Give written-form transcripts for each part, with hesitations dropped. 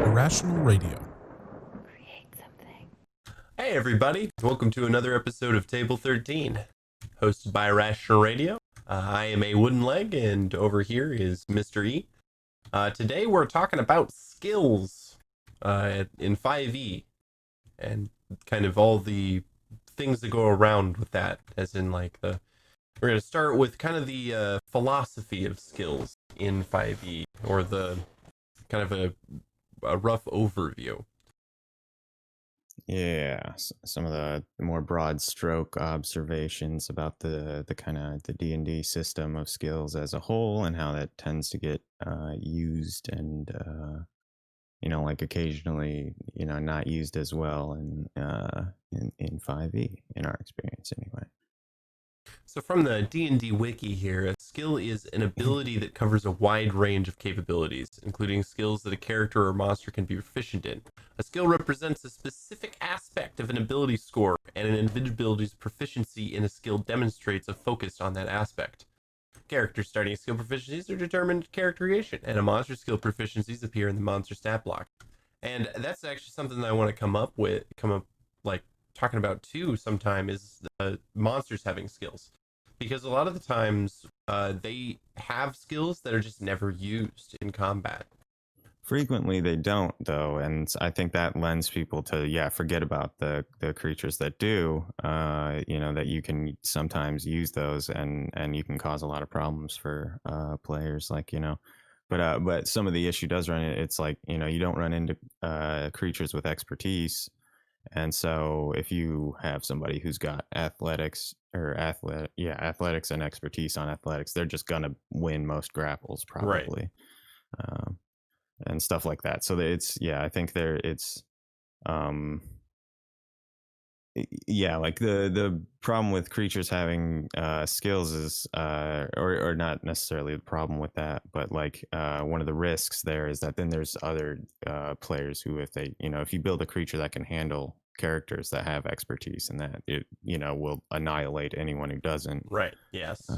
Irrational Radio. Create something. Hey everybody, welcome to another episode of Table 13, hosted by Irrational Radio. I am a wooden leg, and over here is Mr. E. Today we're talking about skills in 5e, and kind of all the things that go around with that, as in like we're going to start with kind of the philosophy of skills in 5e, or the kind of a rough overview. Yeah, some of the more broad stroke observations about the kind of the D&D system of skills as a whole, and how that tends to get used and like occasionally not used as well in 5e in our experience anyway. So from the D&D wiki here, a skill is an ability that covers a wide range of capabilities, including skills that a character or monster can be proficient in. A skill represents a specific aspect of an ability score, and an individual's proficiency in a skill demonstrates a focus on that aspect. Character starting skill proficiencies are determined character creation, and a monster skill proficiencies appear in the monster stat block. And that's actually something that I want to come up like talking about too sometime, is monsters having skills, because a lot of the times they have skills that are just never used in combat. Frequently they don't, though, and I think that lends people to forget about the creatures that do, that you can sometimes use those, and you can cause a lot of problems for players, but some of the issue does run, it's like you don't run into creatures with expertise. And so if you have somebody who's got athletics and expertise on athletics, they're just going to win most grapples probably. Right. And stuff like that. So I think like the problem with creatures having skills is, or not necessarily the problem with that, but like one of the risks there is that then there's other players who, if they, if you build a creature that can handle characters that have expertise, and that it will annihilate anyone who doesn't. Right. Yes.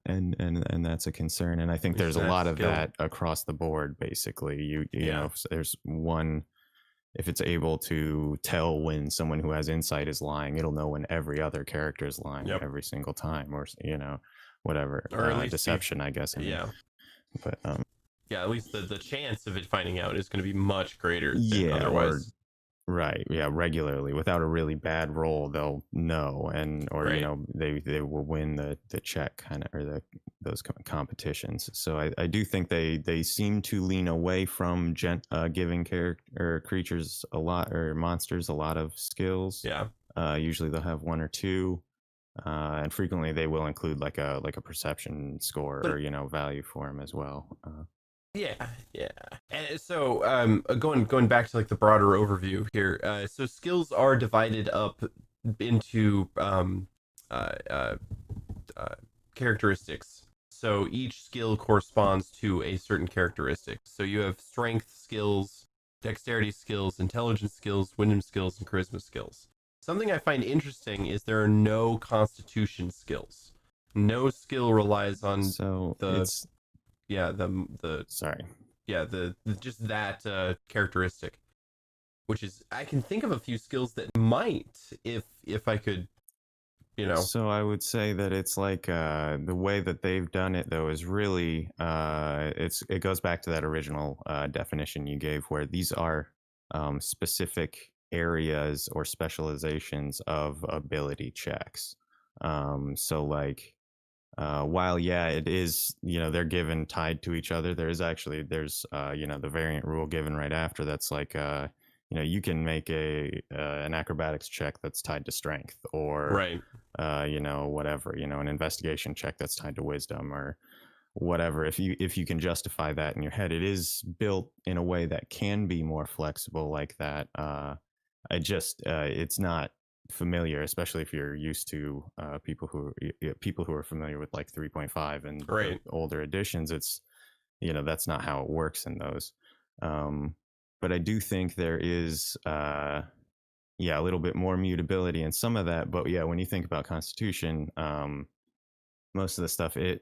And that's a concern, and I think there's a lot of that across the board. Basically, you know, if there's one. If it's able to tell when someone who has insight is lying, it'll know when every other character is lying every single time, or whatever, or at least deception, I guess. But at least the chance of it finding out is going to be much greater than otherwise. Right. Yeah. Regularly, without a really bad roll, they'll know, they will win the check kind of, or those competitions. So I do think they seem to lean away from giving creatures a lot, or monsters a lot of skills. Yeah. Usually they'll have one or two, and frequently they will include like a perception score, or value for them as well. Yeah. And so going back to like the broader overview here, so skills are divided up into characteristics. So each skill corresponds to a certain characteristic. So you have strength skills, dexterity skills, intelligence skills, wisdom skills, and charisma skills. Something I find interesting is there are no constitution skills. No skill relies on just that characteristic, which is, I can think of a few skills that might, if I could, So I would say that it's like the way that they've done it, though, is really it goes back to that original definition you gave, where these are specific areas or specializations of ability checks. So like, while it is, they're given tied to each other, there's the variant rule given right after that's like, you can make an acrobatics check that's tied to strength, or whatever, an investigation check that's tied to wisdom, or whatever. If you can justify that in your head, it is built in a way that can be more flexible like that. It's not familiar, especially if you're used to people who are familiar with like 3.5 and the older editions. It's that's not how it works in those. But I do think there is a little bit more mutability in some of that. But when you think about Constitution, most of the stuff it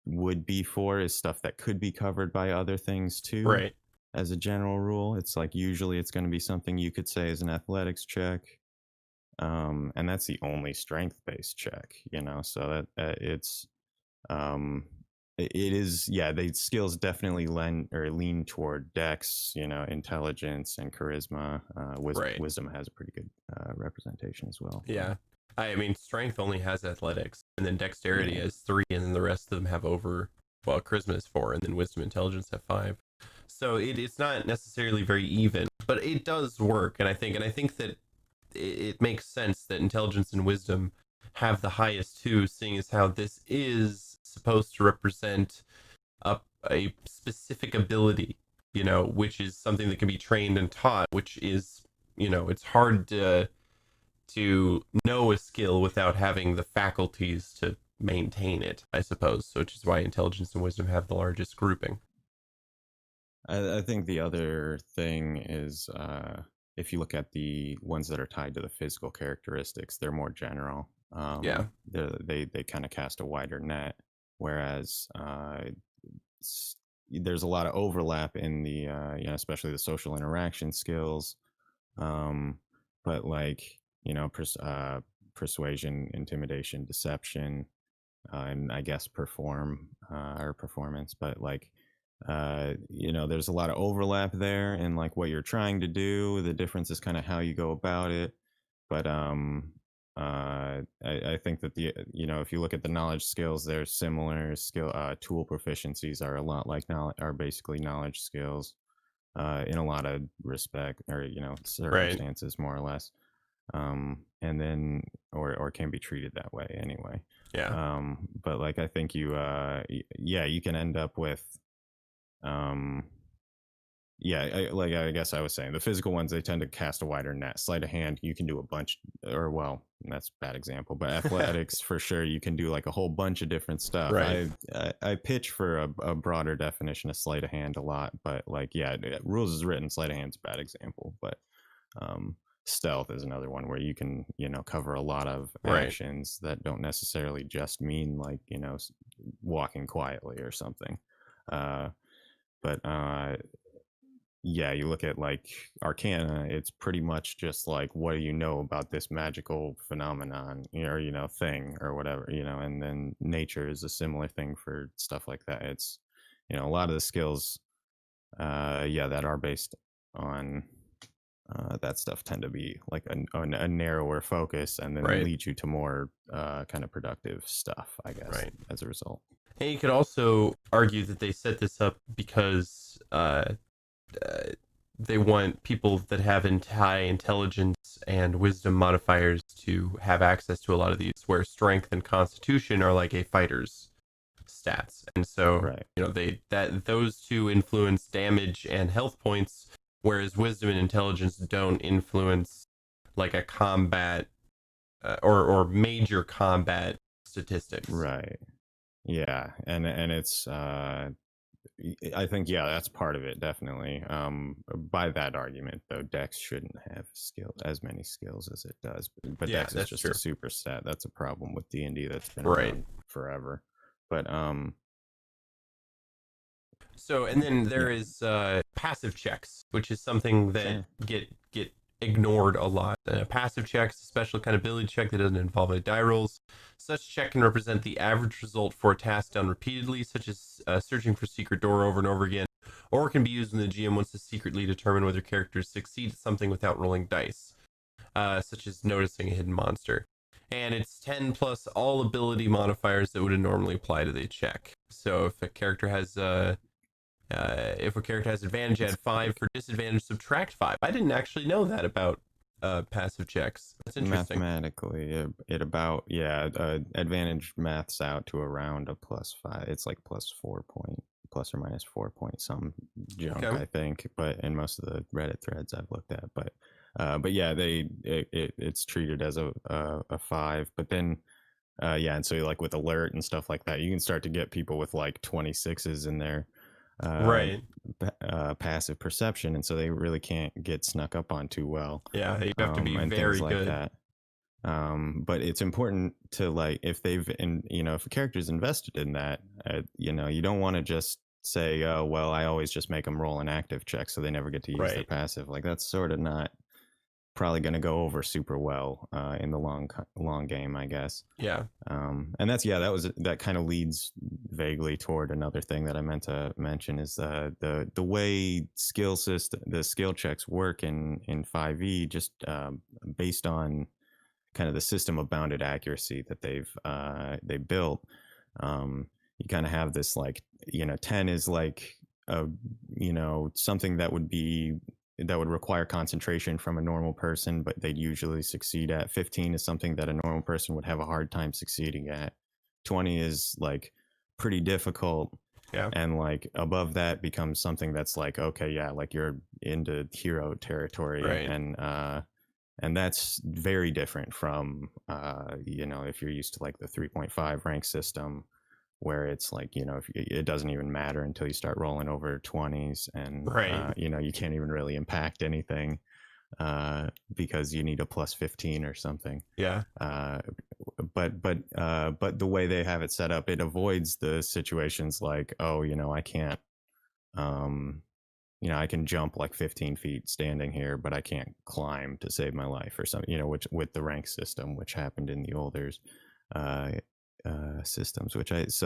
would be for is stuff that could be covered by other things too. Right. as a general rule. It's like usually it's going to be something you could say is an athletics check, and that's the only strength based check, you know. So that it's um, it is, yeah. The skills definitely lend or lean toward dex, you know, intelligence and charisma. Right. Wisdom has a pretty good representation as well. Yeah. I mean, strength only has athletics, and then dexterity Yeah. has 3, and then the rest of them have over, well, charisma is 4, and then wisdom and intelligence have 5. So it's not necessarily very even, but it does work, and I think that it makes sense that intelligence and wisdom have the highest two, seeing as how this is supposed to represent a specific ability, you know, which is something that can be trained and taught, which is, you know, it's hard to know a skill without having the faculties to maintain it, I suppose. So, which is why intelligence and wisdom have the largest grouping. I think the other thing is if you look at the ones that are tied to the physical characteristics, they're more general. Yeah. They kind of cast a wider net, whereas there's a lot of overlap in the you know, especially the social interaction skills. But like, you know, persuasion, intimidation, deception, and I guess performance. But like, you know, there's a lot of overlap there in like what you're trying to do. The difference is kind of how you go about it. But I think that the, you know, if you look at the knowledge skills, they're similar. Tool proficiencies are a lot like knowledge, are basically knowledge skills in a lot of respect, or you know, circumstances, more or less. And then or can be treated that way anyway. Yeah. But like I think you yeah, you can end up with yeah, I guess I was saying the physical ones, they tend to cast a wider net. Sleight of hand, you can do a bunch, or well, that's a bad example, but athletics for sure, you can do like a whole bunch of different stuff. Right. I pitch for a broader definition of sleight of hand a lot, but like yeah, rules is written. Sleight of hand's a bad example, but stealth is another one where you can, you know, cover a lot of Right. actions that don't necessarily just mean like, you know, walking quietly or something. But yeah, you look at like Arcana, it's pretty much just like, what do you know about this magical phenomenon, or you know, thing or whatever, you know. And then nature is a similar thing for stuff like that. It's, you know, a lot of the skills yeah, that are based on that stuff tend to be like a narrower focus, and then Right. lead you to more kind of productive stuff, I guess, Right. as a result. And you could also argue that they set this up because they want people that have high intelligence and wisdom modifiers to have access to a lot of these, where strength and constitution are like a fighter's stats. And so, Right. you know, those two influence damage and health points, whereas wisdom and intelligence don't influence like a combat or major combat statistics. Right. Yeah, and it's I think, yeah, that's part of it, definitely. By that argument, though, Dex shouldn't have as many skills as it does. But Yeah, Dex is that's just true. a super stat. That's a problem with D&D that's been Right. around forever. But so, and then there is passive checks, which is something that get ignored a lot. Passive checks, a special kind of ability check that doesn't involve any die rolls. Such check can represent the average result for a task done repeatedly, such as searching for secret door over and over again, or can be used when the GM wants to secretly determine whether characters succeed at something without rolling dice, such as noticing a hidden monster. And it's 10 plus all ability modifiers that would normally apply to the check. So if a character has advantage, add 5. For disadvantage, subtract 5. I didn't actually know that about passive checks. That's interesting. Mathematically, advantage maths out to around a +5. It's like plus or minus 4 point some junk, Okay. I think. But in most of the Reddit threads I've looked at, but yeah, it's treated as a 5. But then yeah, and so like with alert and stuff like that, you can start to get people with like 26s in there. Right. Passive perception, and so they really can't get snuck up on too well. Yeah, you have to be and very things like good. that. But it's important to, like, if they've, you know, if a character's invested in that, you know, you don't want to just say, oh, well, I always just make them roll an active check so they never get to use their Right. passive. Like that's sort of not probably going to go over super well in the long game, I guess. Yeah. And that kind of leads vaguely toward another thing that I meant to mention is the way the skill checks work in 5e, just based on kind of the system of bounded accuracy that they built. You kind of have this like 10 is like something that would require concentration from a normal person, but they'd usually succeed at. 15 is something that a normal person would have a hard time succeeding at. 20 is like pretty difficult. Yeah. And like above that becomes something that's like, okay, yeah, like you're into hero territory. Right. And that's very different from, if you're used to like the 3.5 rank system, where it's like, it doesn't even matter until you start rolling over 20s and, Right. you can't even really impact anything because you need a plus 15 or something. Yeah. But the way they have it set up, it avoids the situations like, oh, I can't, I can jump like 15 feet standing here, but I can't climb to save my life or something, which with the rank system, which happened in the older systems,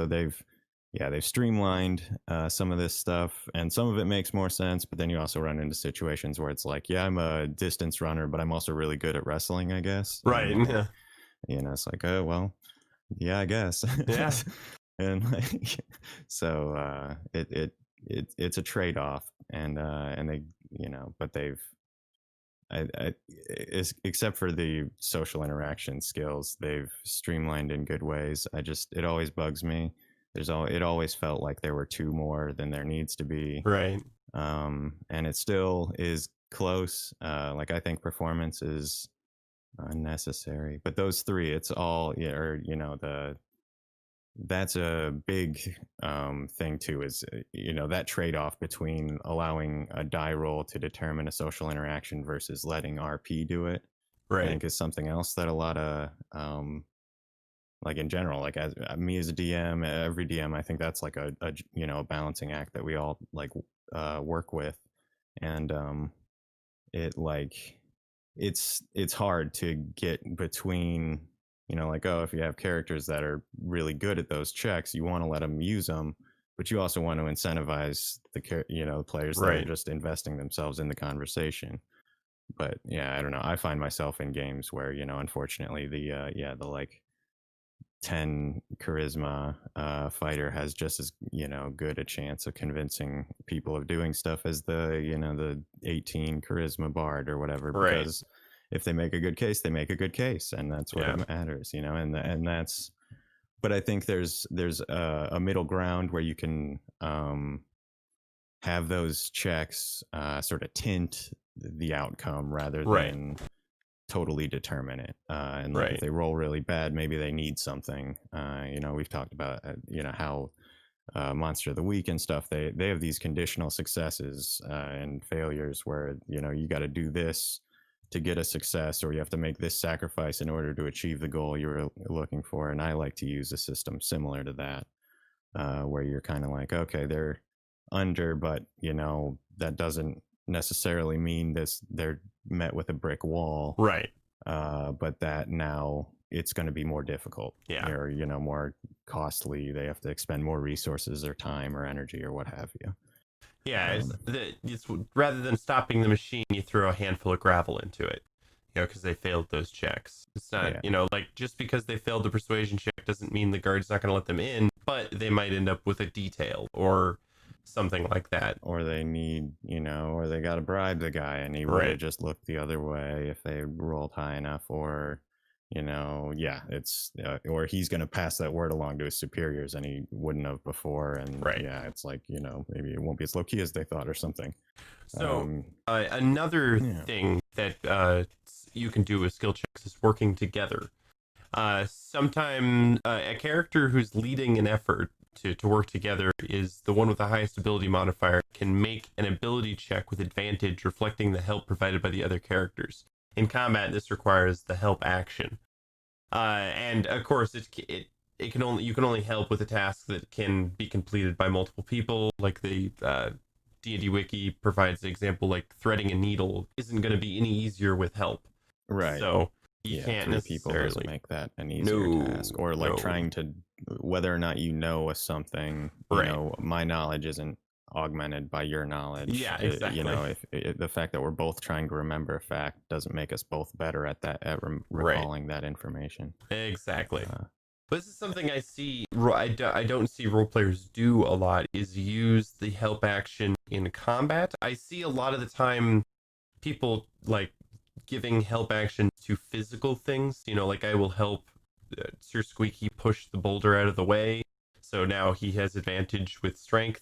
they've streamlined some of this stuff, and some of it makes more sense, but then you also run into situations where it's like, yeah, I'm a distance runner, but I'm also really good at wrestling, I guess. Right. And, it's like, oh, well, yeah, I guess. Yeah. And like, so it's a trade-off, and they, but they've, except for the social interaction skills, they've streamlined in good ways. It always bugs me. It always felt like there were two more than there needs to be. Right. And it still is close. Like I think performance is unnecessary, but those three, it's all, that's a big thing too, is that trade-off between allowing a die roll to determine a social interaction versus letting RP do it. Right. I think is something else that a lot of like in general, like as me as a DM, every DM, I think that's like a balancing act that we all like work with. And it's hard to get between, like, oh, if you have characters that are really good at those checks, you want to let them use them, but you also want to incentivize the players that are just investing themselves in the conversation. But yeah, I don't know. I find myself in games where, unfortunately the like 10 charisma fighter has just as good a chance of convincing people of doing stuff as the 18 charisma bard or whatever, because if they make a good case, they make a good case, and that's what matters, and that's, but I think there's a middle ground where you can have those checks sort of tint the outcome rather than totally determine it. And like if they roll really bad, maybe they need something. We've talked about how Monster of the Week and stuff, they have these conditional successes and failures where you got to do this to get a success, or you have to make this sacrifice in order to achieve the goal you're looking for. And I like to use a system similar to that, where you're kind of like, okay, they're under, but that doesn't necessarily mean they're met with a brick wall, right? But that now it's going to be more difficult, or more costly. They have to expend more resources or time or energy or what have you. Yeah, it's rather than stopping the machine, you throw a handful of gravel into it, because they failed those checks. It's not, like just because they failed the persuasion check doesn't mean the guard's not going to let them in, but they might end up with a detail or something like that. Or they need, or they got to bribe the guy and he would have just looked the other way if they rolled high enough, or it's or he's going to pass that word along to his superiors and he wouldn't have before, and it's like maybe it won't be as low key as they thought or something. So another thing that you can do with skill checks is working together. Sometimes a character who's leading an effort to work together is the one with the highest ability modifier can make an ability check with advantage, reflecting the help provided by the other characters. In combat, this requires the help action. And of course, you can only help with a task that can be completed by multiple people. Like the D&D wiki provides an example, like threading a needle isn't going to be any easier with help. Right. So you Yeah, can't 3 people necessarily doesn't make that an easier task. Or like trying to, whether or not you know something, you Right. know, my knowledge isn't augmented by your knowledge. Yeah, exactly. You know, if the fact that we're both trying to remember a fact doesn't make us both better at that, at recalling that information. Exactly. But this is something I see, I don't see role players do a lot, is use the help action in combat. I see a lot of the time people like giving help action to physical things. You know, like I will help Sir Squeaky push the boulder out of the way, so now he has advantage with strength.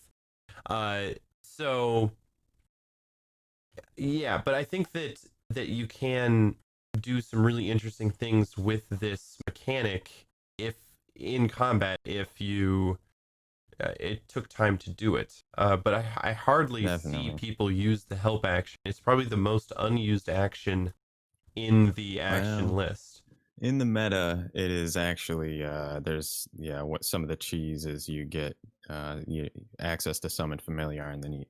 So yeah, but I think that you can do some really interesting things with this mechanic if in combat, if you it took time to do it. But I hardly see people use the help action. It's probably the most unused action in the action list. In the meta, it is actually there's what some of the cheese is you get access to summon familiar, and then you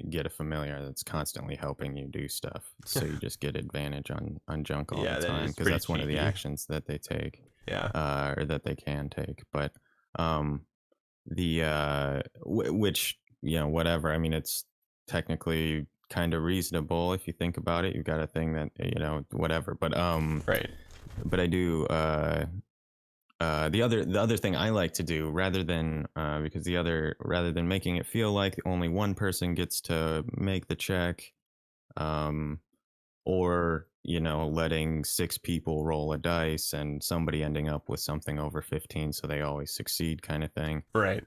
get a familiar that's constantly helping you do stuff. So you just get advantage on junk all the time, because that's one of the actions that they take. Yeah. Or that they can take. But which, you know, whatever. I mean, it's technically kind of reasonable if you think about it. You've got a thing that, you know, whatever. But right. But I do the other thing I like to do, rather than making it feel like only one person gets to make the check, or, you know, letting 6 people roll a dice and somebody ending up with something over 15 so they always succeed, kind of thing. Right.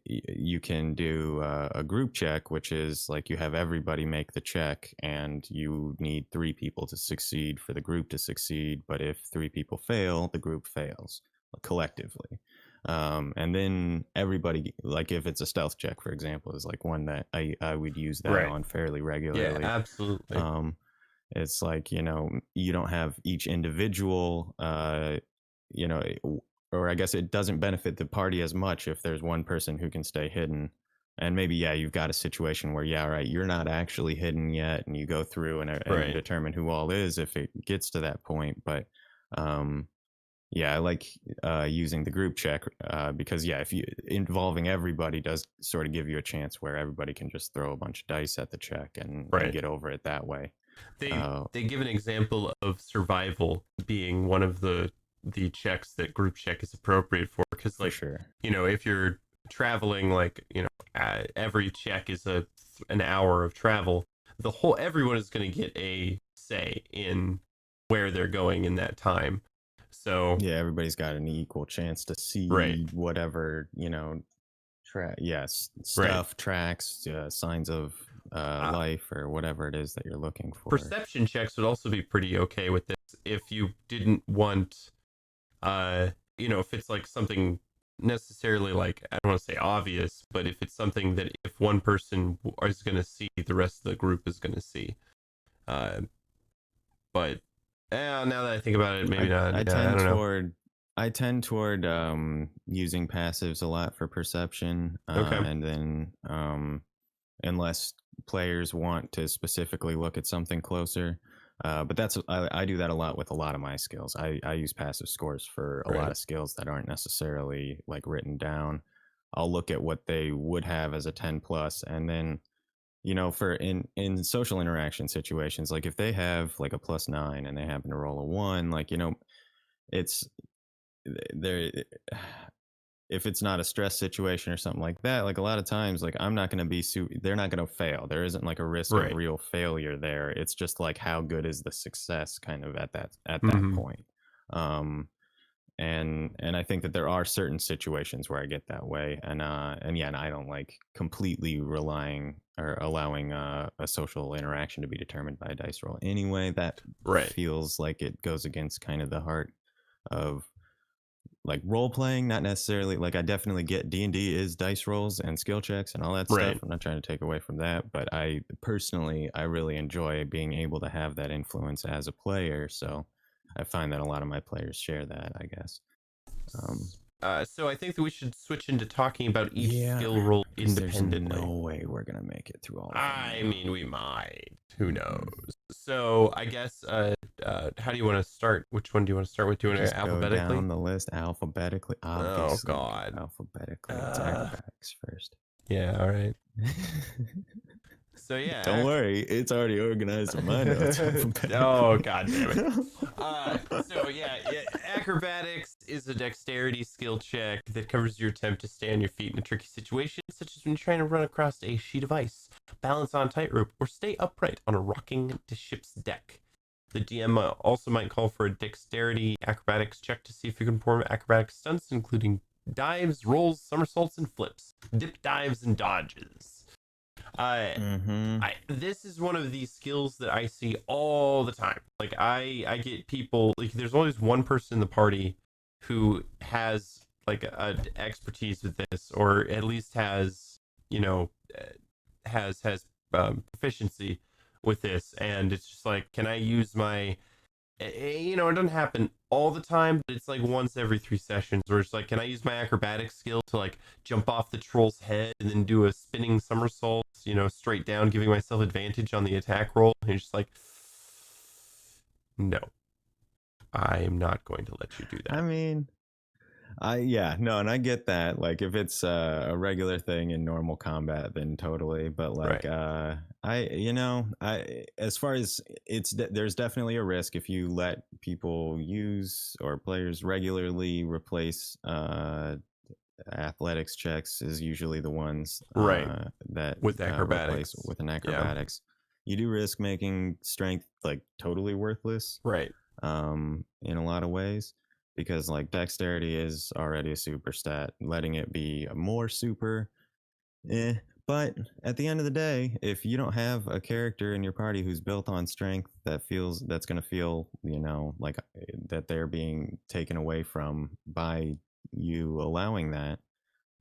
You can do a group check, which is like you have everybody make the check, and you need 3 people to succeed for the group to succeed. But if 3 people fail, the group fails collectively. And then everybody, like if it's a stealth check, for example, is like one that I would use that on fairly regularly. Yeah, absolutely. It's like, you know, you don't have each individual, you know, or I guess it doesn't benefit the party as much if there's one person who can stay hidden. And maybe, you've got a situation where, you're not actually hidden yet, and you go through and determine who all is if it gets to that point. But I like using the group check because, if you involving everybody does sort of give you a chance where everybody can just throw a bunch of dice at the check and get over it that way. They give an example of survival being one of the checks that group check is appropriate for, because like, you know, if you're traveling, like, you know, every check is an hour of travel, everyone is going to get a say in where they're going in that time. So everybody's got an equal chance to see whatever, you know, stuff, tracks, signs of life, or whatever it is that you're looking for. Perception checks would also be pretty okay with this if you didn't want, you know, if it's like something necessarily, like, I don't want to say obvious, but if it's something that if one person is going to see, the rest of the group is going to see. But now that I think about it, maybe not. I tend toward using passives a lot for perception. And then unless players want to specifically look at something closer. But I do that a lot with a lot of my skills. I use passive scores for a lot of skills that aren't necessarily like written down. I'll look at what they would have as a 10 plus, and then, you know, for in social interaction situations, like if they have like a +9 and they happen to roll a 1, like, you know, it's there. If it's not a stress situation or something like that, like a lot of times, like I'm not going to be, they're not going to fail. There isn't like a risk of real failure there. It's just like, how good is the success kind of at that point. And I think that there are certain situations where I get that way. And I don't like completely relying or allowing a social interaction to be determined by a dice roll anyway. That feels like it goes against kind of the heart of like role playing. Not necessarily, like, I definitely get D&D is dice rolls and skill checks and all that stuff. I'm not trying to take away from that, but I personally really enjoy being able to have that influence as a player. So I find that a lot of my players share that, I guess. So I think that we should switch into talking about each Yeah, skill roll 'cause there's independently. no way we're gonna make it through all of them. I mean, we might. Who knows? So I guess, how do you want to start? Which one do you want to start with? Do you want Just to go alphabetically? down the list alphabetically. Obviously, God. alphabetically. It's acrobatics first. Yeah. All right. So yeah. Don't worry, it's already organized in my notes. Oh, God damn it. So yeah, acrobatics is a dexterity skill check that covers your attempt to stay on your feet in a tricky situation, such as when you're trying to run across a sheet of ice, balance on a tightrope, or stay upright on a rocking ship's deck. The DM also might call for a dexterity acrobatics check to see if you can perform acrobatic stunts, including dives, rolls, somersaults, and flips, dip dives, and dodges. This is one of these skills that I see all the time. Like I get people, like there's always one person in the party who has like a expertise with this, or at least has, has proficiency with this, and it's just like, can I use my it doesn't happen all the time, but it's like once every 3 sessions where it's like, can I use my acrobatic skill to like jump off the troll's head and then do a spinning somersault, straight down, giving myself advantage on the attack roll? And it's just like, no, I am not going to let you do that. I mean, and I get that. Like, if it's a regular thing in normal combat, then totally. But like, Right. as far as there's definitely a risk if you let people use or players regularly replace athletics checks is usually the ones Right. that With acrobatics. replace with an acrobatics. You do risk making strength like totally worthless, Right. in a lot of ways, because like dexterity is already a super stat. Letting it be a more super, but at the end of the day, if you don't have a character in your party who's built on strength that's going to feel, like that they're being taken away from by you allowing that,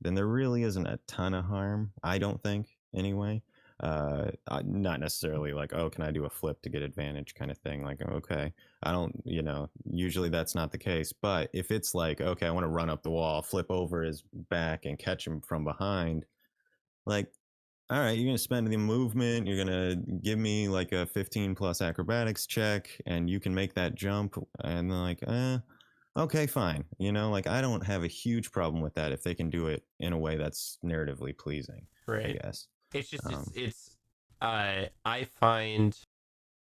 then there really isn't a ton of harm, I don't think, anyway. Not necessarily like, oh, can I do a flip to get advantage kind of thing? Like, okay, I don't, usually that's not the case. But if it's like, okay, I want to run up the wall, flip over his back and catch him from behind, like, all right, you're going to spend the movement, you're going to give me like a 15 plus acrobatics check, and you can make that jump. And then like, okay, fine. Like, I don't have a huge problem with that if they can do it in a way that's narratively pleasing, Right. I guess. It's just, I find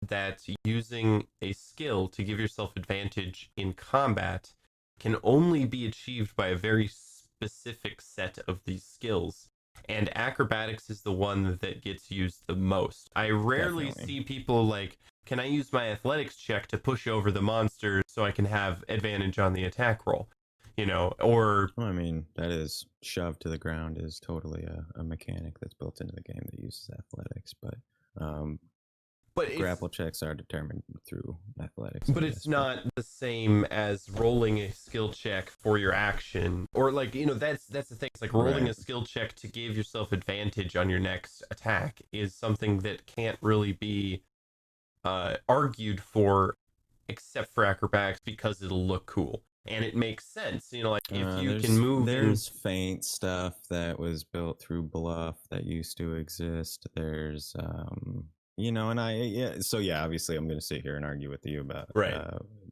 that using a skill to give yourself advantage in combat can only be achieved by a very specific set of these skills. And acrobatics is the one that gets used the most. I rarely see people like, can I use my athletics check to push over the monster so I can have advantage on the attack roll? Or... Well, I mean, that is shoved to the ground is totally a mechanic that's built into the game that uses athletics, but grapple checks are determined through athletics. But it's not the same as rolling a skill check for your action, or like, that's the thing. It's like rolling a skill check to give yourself advantage on your next attack is something that can't really be argued for, except for acrobatics, because it'll look cool. And it makes sense, like if you can move. There's feint stuff that was built through bluff that used to exist. There's, and so obviously I'm going to sit here and argue with you about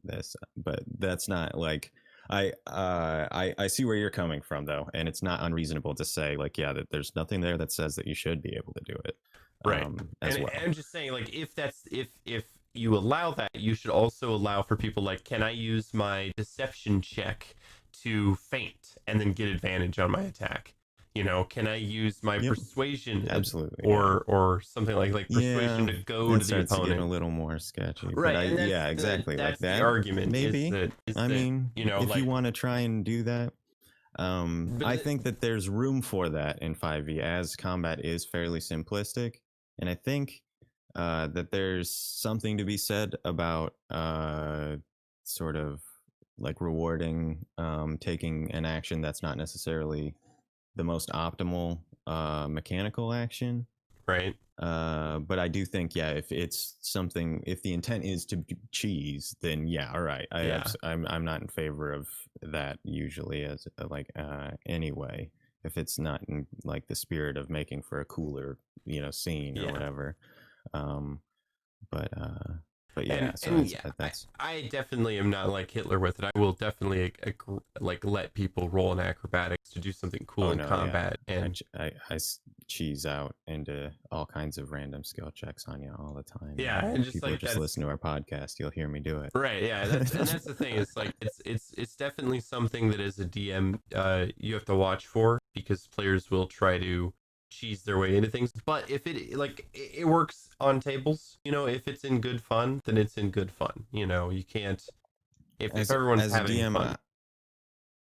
this, but that's not like, I see where you're coming from though, and it's not unreasonable to say like, that there's nothing there that says that you should be able to do it, as well. I'm just saying, like, if you allow that, you should also allow for people like, can I use my deception check to feint and then get advantage on my attack? Can I use my persuasion, absolutely, or something like persuasion to go to the opponent? To get a little more sketchy, right? But exactly. That's like that. The argument. Maybe. If you want to try and do that, I think that there's room for that in 5e, as combat is fairly simplistic, and I think that there's something to be said about sort of like rewarding taking an action that's not necessarily the most optimal mechanical action, right? But I do think, yeah, if it's something, if the intent is to cheese, then yeah, all right. I'm not in favor of that usually as like anyway. If it's not in like the spirit of making for a cooler, scene or whatever. Um, but yeah, I definitely am not like Hitler with it. I will definitely like let people roll in acrobatics to do something cool in combat. Yeah. And I cheese out into all kinds of random skill checks on you all the time. Yeah, and just people like just listen to our podcast, you'll hear me do it. Right. Yeah, and that's the thing. It's like it's definitely something that as a DM you have to watch for, because players will try to cheese their way into things. But if it works on tables, if it's in good fun, then it's in good fun. You can't if everyone's as having DM, fun.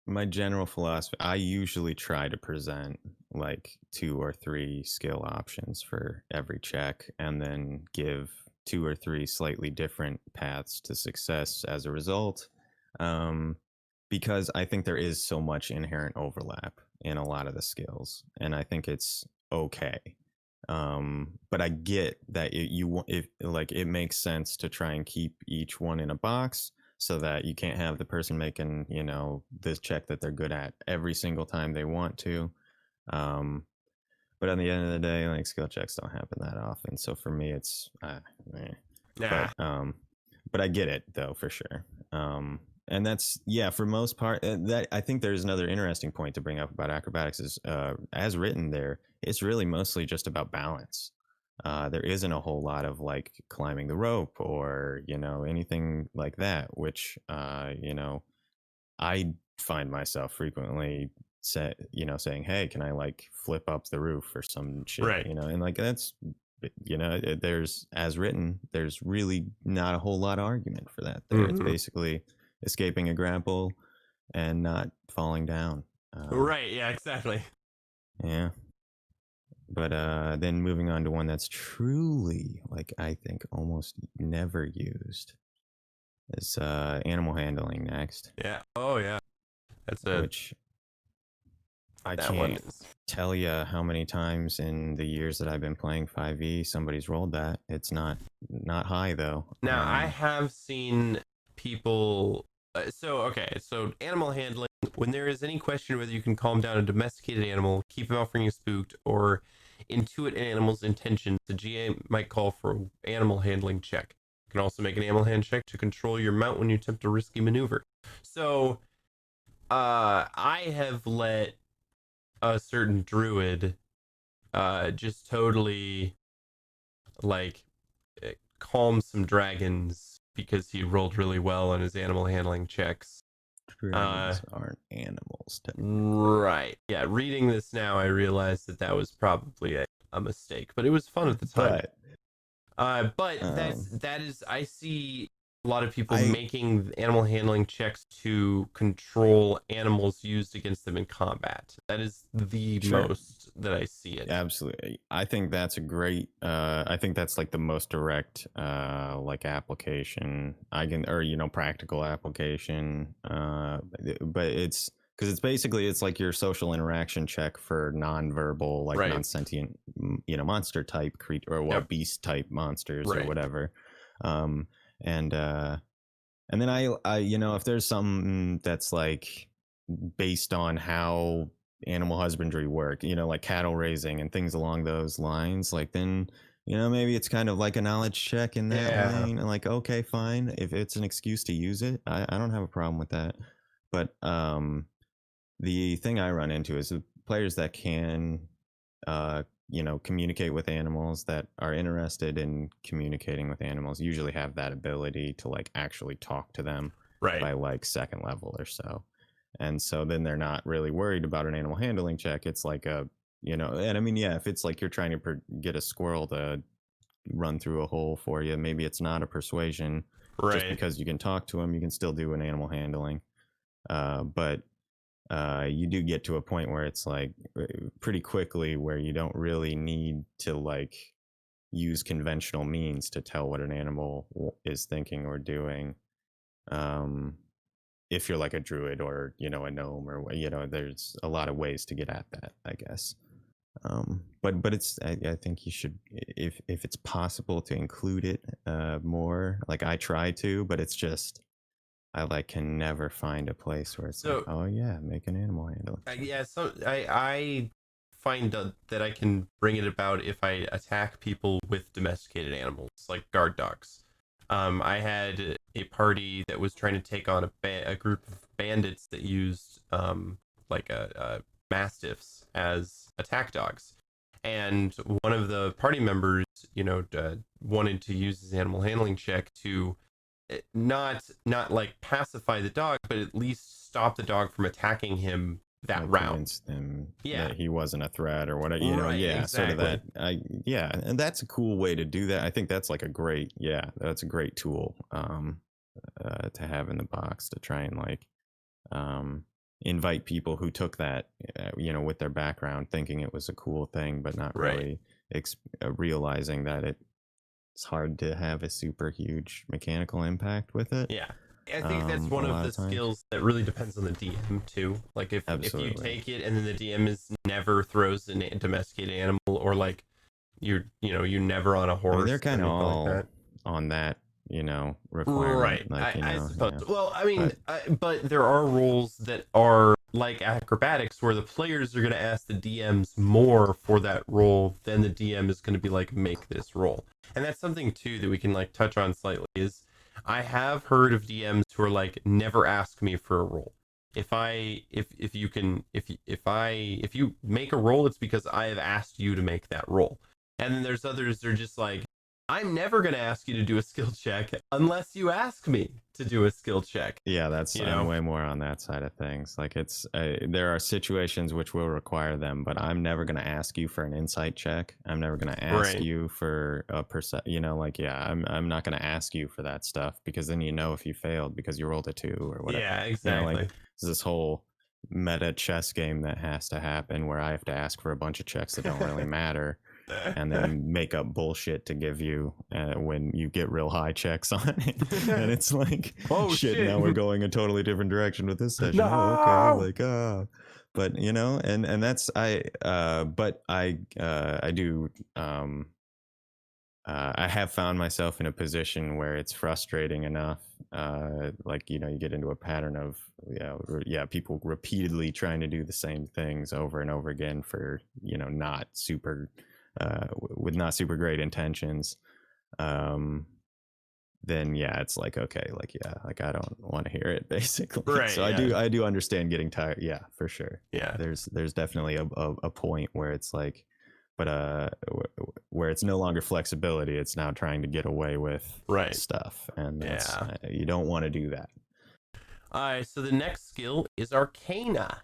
My general philosophy, I usually try to present like 2 or 3 skill options for every check, and then give 2 or 3 slightly different paths to success as a result. Because I think there is so much inherent overlap in a lot of the skills, and I think it's okay. But I get that it makes sense to try and keep each one in a box, so that you can't have the person making this check that they're good at every single time they want to. But at the end of the day, like, skill checks don't happen that often, so for me it's but I get it though, for sure. And that's, yeah, for most part, that I think there's another interesting point to bring up about acrobatics is, as written there, it's really mostly just about balance. There isn't a whole lot of like climbing the rope or anything like that, which I find myself frequently saying, hey, can I like flip up the roof or some shit, Right. And like that's there's, as written, there's really not a whole lot of argument for that there. It's basically escaping a grapple and not falling down. Right. Yeah, exactly. Yeah. But then moving on to one that's truly, like, I think almost never used is animal handling next. Yeah. Oh yeah. Which I can't tell you how many times in the years that I've been playing 5e somebody's rolled that. It's not high though. Now I have seen people. So animal handling. When there is any question whether you can calm down a domesticated animal, keep him off from being spooked, or intuit an animal's intentions, the GA might call for an animal handling check. You can also make an animal hand check to control your mount when you attempt a risky maneuver. So, I have let a certain druid just totally like calm some dragons because he rolled really well on his animal handling checks. Dragons aren't animals. Right. Yeah. Reading this now, I realize that was probably a mistake, but it was fun at the time. But that is, I see a lot of people making animal handling checks to control animals used against them in combat. That is the most that I see it. Absolutely. I think that's a great, I think that's like the most direct, like application practical application. But it's, because it's basically, it's like your social interaction check for non-verbal, like non-sentient, monster type creature, or beast type monsters or whatever. And then I if there's something that's like based on how animal husbandry work, like cattle raising and things along those lines, like then maybe it's kind of like a knowledge check in that lane, and like, okay, fine, if it's an excuse to use it, I don't have a problem with that. But the thing I run into is the players that can communicate with animals, that are interested in communicating with animals, usually have that ability to like actually talk to them by like second level or so. And so then they're not really worried about an animal handling check. It's like and I mean, yeah, if it's like you're trying to get a squirrel to run through a hole for you, maybe it's not a persuasion. Just because you can talk to them, you can still do an animal handling. But you do get to a point where it's like pretty quickly where you don't really need to like use conventional means to tell what an animal is thinking or doing. If you're like a druid or a gnome, or there's a lot of ways to get at that, I guess. But it's I think you should, if it's possible to include it more. Like I try to, but it's just I like can never find a place where it's like, So oh yeah, make an animal handling check. yeah, so I find that I can bring it about if I attack people with domesticated animals like guard dogs. I had a party that was trying to take on a group of bandits that used like mastiffs as attack dogs, and one of the party members, wanted to use his animal handling check to not like pacify the dog, but at least stop the dog from attacking him that Like round. convince them Yeah. that he wasn't a threat or whatever, you know. Right, Yeah, sort of that. exactly. Yeah, and that's a cool way to do that. I think that's like that's a great tool to have in the box to try and like invite people who took that, with their background, thinking it was a cool thing, but not Right. really realizing that it's hard to have a super huge mechanical impact with it. Yeah. I think that's one a of lot the of times. skills that really depends on the DM too. Like if you Absolutely. take it and then the DM never throws a domesticated animal, or like you never on a I horse. mean, they're or kind of anything like all that. on that, requirement. Right. Like, I suppose. yeah. Well, I mean, But but there are rules that are like acrobatics where the players are going to ask the DMs more for that role than the DM is going to be like, make this roll. And that's something too that we can like touch on slightly is I have heard of DMs who are like, never ask me for a roll. If you make a roll, it's because I have asked you to make that roll. And then there's others that are just like, I'm never going to ask you to do a skill check unless you ask me to do a skill check. yeah, I'm way more on that side of things. Like there are situations which will require them, but I'm never going to ask you for an insight check. I'm never going to ask Right. you for a I'm not going to ask you for that stuff, because then if you failed because you rolled a 2 or whatever. Yeah, exactly. There's this whole meta chess game that has to happen where I have to ask for a bunch of checks that don't really matter. And then make up bullshit to give you when you get real high checks on it. And it's like, Oh, shit. now we're going a totally different direction with this session. No! Oh, okay. Like, but and that's but I do I have found myself in a position where it's frustrating enough. Like, you get into a pattern of people repeatedly trying to do the same things over and over again for not super with not super great intentions. Then it's like, okay, like I don't want to hear it, basically. Right, So yeah. I do understand getting tired. Yeah, for sure. Yeah. There's definitely a point where it's like, but where it's no longer flexibility, it's now trying to get away with Right. stuff, and that's, Yeah. you don't want to do that. All right, so the next skill is Arcana.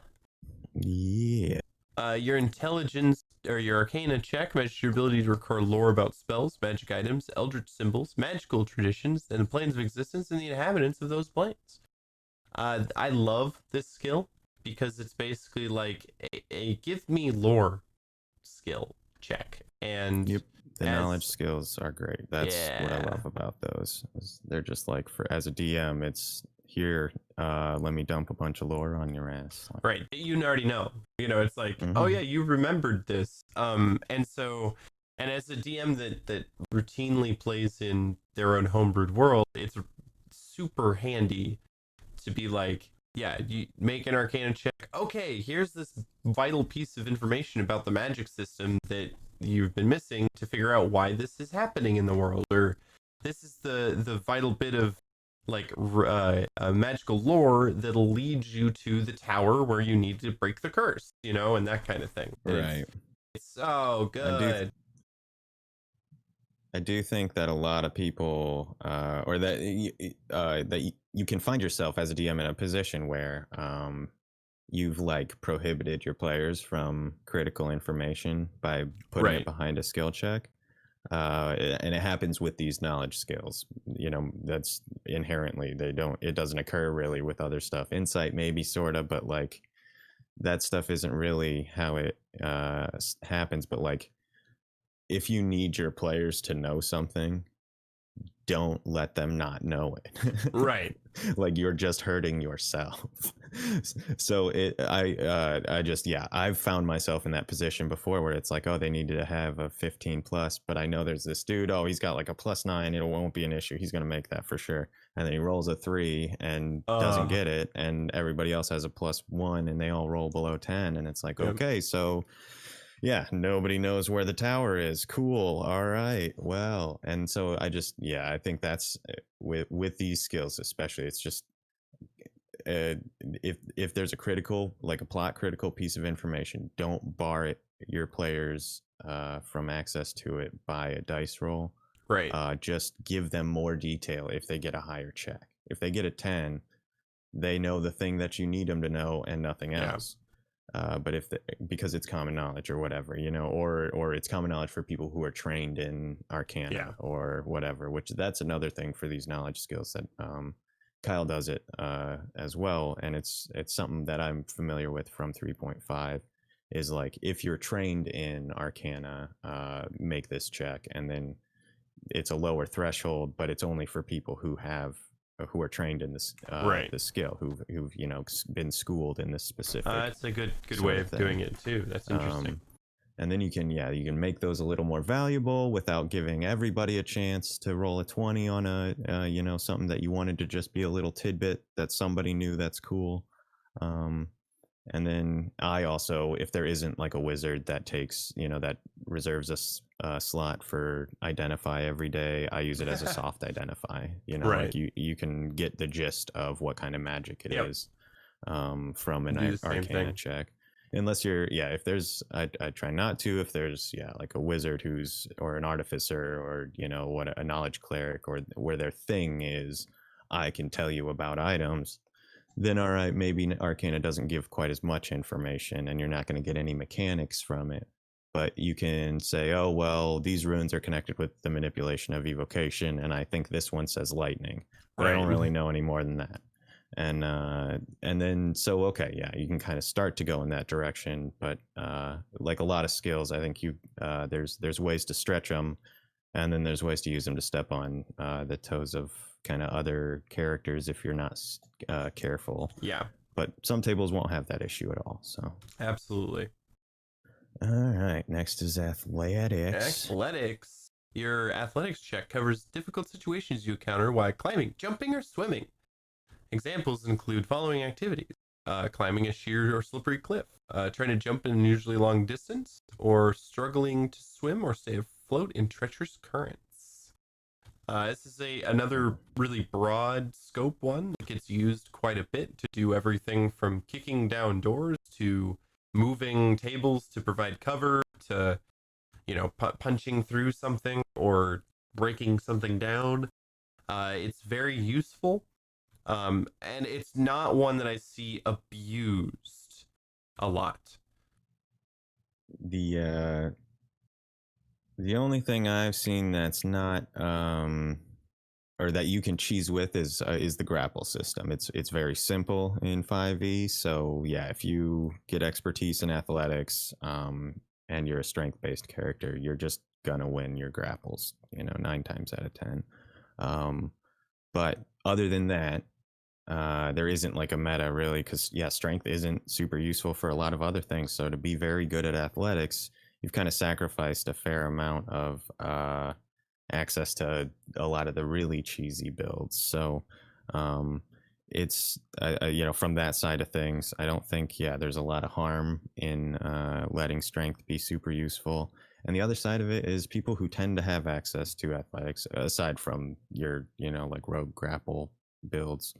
Yeah. Your intelligence or your Arcana check measures your ability to record lore about spells, magic items, eldritch symbols, magical traditions, and the planes of existence and the inhabitants of those planes. I love this skill because it's basically like a give me lore skill check. And Yep. The knowledge skills are great. That's what I love about those. They're just like, as a DM, it's here, let me dump a bunch of lore on your ass. Right. You already know. It's like, oh yeah, you remembered this. And as a DM that routinely plays in their own homebrewed world, it's super handy to be like, yeah, you make an Arcana check. Okay, here's this vital piece of information about the magic system that you've been missing to figure out why this is happening in the world, or this is the vital bit of like magical lore that'll lead you to the tower where you need to break the curse, and that kind of thing. Right. It's so good. I do think that a lot of people, or that you can find yourself as a DM in a position where you've like prohibited your players from critical information by putting it behind a skill check. And it happens with these knowledge skills. That's inherently, it doesn't occur really with other stuff. Insight maybe sort of, but like that stuff isn't really how it happens. But like, if you need your players to know something, don't let them not know it. Right. Like you're just hurting yourself. So I just, yeah, I've found myself in that position before where it's like, oh, they needed to have a 15 plus, but I know there's this dude, oh, he's got like a +9, it won't be an issue, he's going to make that for sure. And then he rolls a 3 and doesn't get it, and everybody else has a +1 and they all roll below 10, and it's like, Yep. okay, so yeah, nobody knows where the tower is. Cool. All right. Well, and so I just, yeah, I think that's with these skills especially, it's just if there's a critical, like a plot critical piece of information, don't bar it, your players from access to it by a dice roll. Right. Just give them more detail if they get a higher check. If they get a 10, they know the thing that you need them to know and nothing else. But because it's common knowledge or whatever, you know, or it's common knowledge for people who are trained in Arcana or whatever, which that's another thing for these knowledge skills that Kyle does it as well, and it's something that I'm familiar with from 3.5. Is like, if you're trained in Arcana, make this check, and then it's a lower threshold, but it's only for people who are trained in this the skill, who've you know been schooled in this specific. That's a good way of doing it too. That's interesting. And then you can make those a little more valuable without giving everybody a chance to roll a 20 on a you know, something that you wanted to just be a little tidbit that somebody knew. That's cool. And then I also, if there isn't like a wizard that takes, you know, that reserves a slot for identify every day, I use it as a soft identify. You know, like you can get the gist of what kind of magic it is from an Arcana check. Unless you're, if there's, I try not to, if there's, like a wizard or an artificer, or, you know, what a knowledge cleric, or where their thing is, I can tell you about items, then all right, maybe Arcana doesn't give quite as much information and you're not going to get any mechanics from it. But you can say, oh, well, these runes are connected with the manipulation of evocation, and I think this one says lightning. But I don't really know any more than that. And then so okay, you can kind of start to go in that direction, but like a lot of skills, I think there's ways to stretch them, and then there's ways to use them to step on the toes of kind of other characters if you're not careful. But some tables won't have that issue at all. So absolutely. All right, next is athletics. Your athletics check covers difficult situations you encounter while climbing, jumping, or swimming. Examples include following activities: climbing a sheer or slippery cliff, trying to jump an unusually long distance, or struggling to swim or stay afloat in treacherous currents. This is another really broad scope one that gets used quite a bit to do everything from kicking down doors to moving tables to provide cover to, you know, punching through something or breaking something down. It's very useful. And it's not one that I see abused a lot. The only thing I've seen that's not or that you can cheese with is the grapple system. It's very simple in 5e. So yeah, if you get expertise in athletics and you're a strength-based character, you're just gonna win your grapples, you know, 9 times out of 10. But other than that, there isn't like a meta really, because strength isn't super useful for a lot of other things. So to be very good at athletics, you've kind of sacrificed a fair amount of access to a lot of the really cheesy builds. So it's you know, from that side of things, I don't think there's a lot of harm in letting strength be super useful. And the other side of it is people who tend to have access to athletics, aside from your, you know, like rogue grapple builds,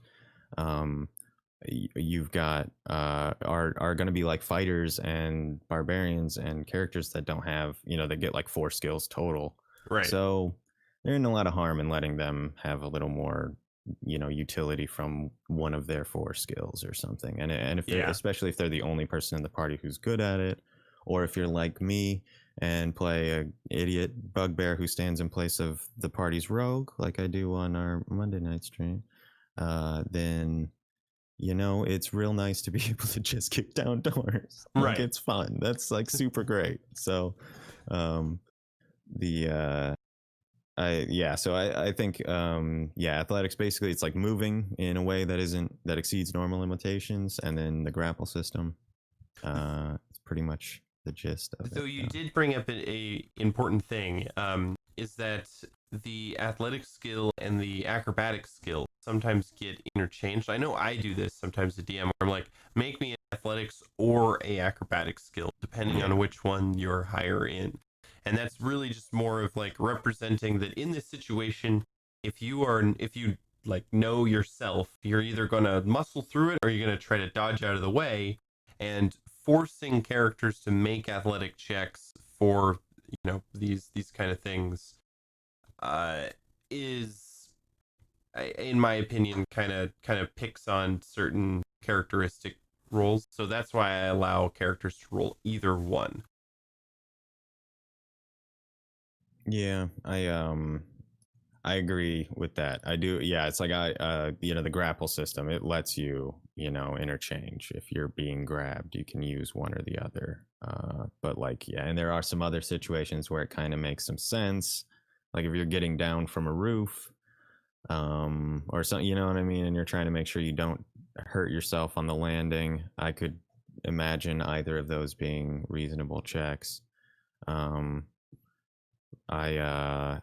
you've got are going to be like fighters and barbarians and characters that don't have, you know, they get like 4 skills total. Right. So there isn't a lot of harm in letting them have a little more, you know, utility from one of their 4 skills or something. And if they're, especially if they're the only person in the party who's good at it, or if you're like me and play a idiot bugbear who stands in place of the party's rogue, like I do on our Monday night stream, then, you know, it's real nice to be able to just kick down doors. Like, it's fun. That's like super great. So I think athletics basically it's like moving in a way that exceeds normal limitations, and then the grapple system. It's pretty much the gist of So it. you did bring up a important thing, is that the athletic skill and the acrobatic skill sometimes get interchanged. I know I do this sometimes at DM where I'm like, make me an athletics or a acrobatic skill, depending on which one you're higher in. And that's really just more of like representing that in this situation, if you like know yourself, you're either gonna muscle through it or you're gonna try to dodge out of the way, and forcing characters to make athletic checks for these kind of things is in my opinion kind of picks on certain characteristic roles, so that's why I allow characters to roll either one. Yeah, I agree with that. I do. Yeah, it's like the grapple system. It lets you, interchange. If you're being grabbed, you can use one or the other. But like, yeah, and there are some other situations where it kind of makes some sense. Like if you're getting down from a roof, or something, you know what I mean, and you're trying to make sure you don't hurt yourself on the landing. I could imagine either of those being reasonable checks. Um, I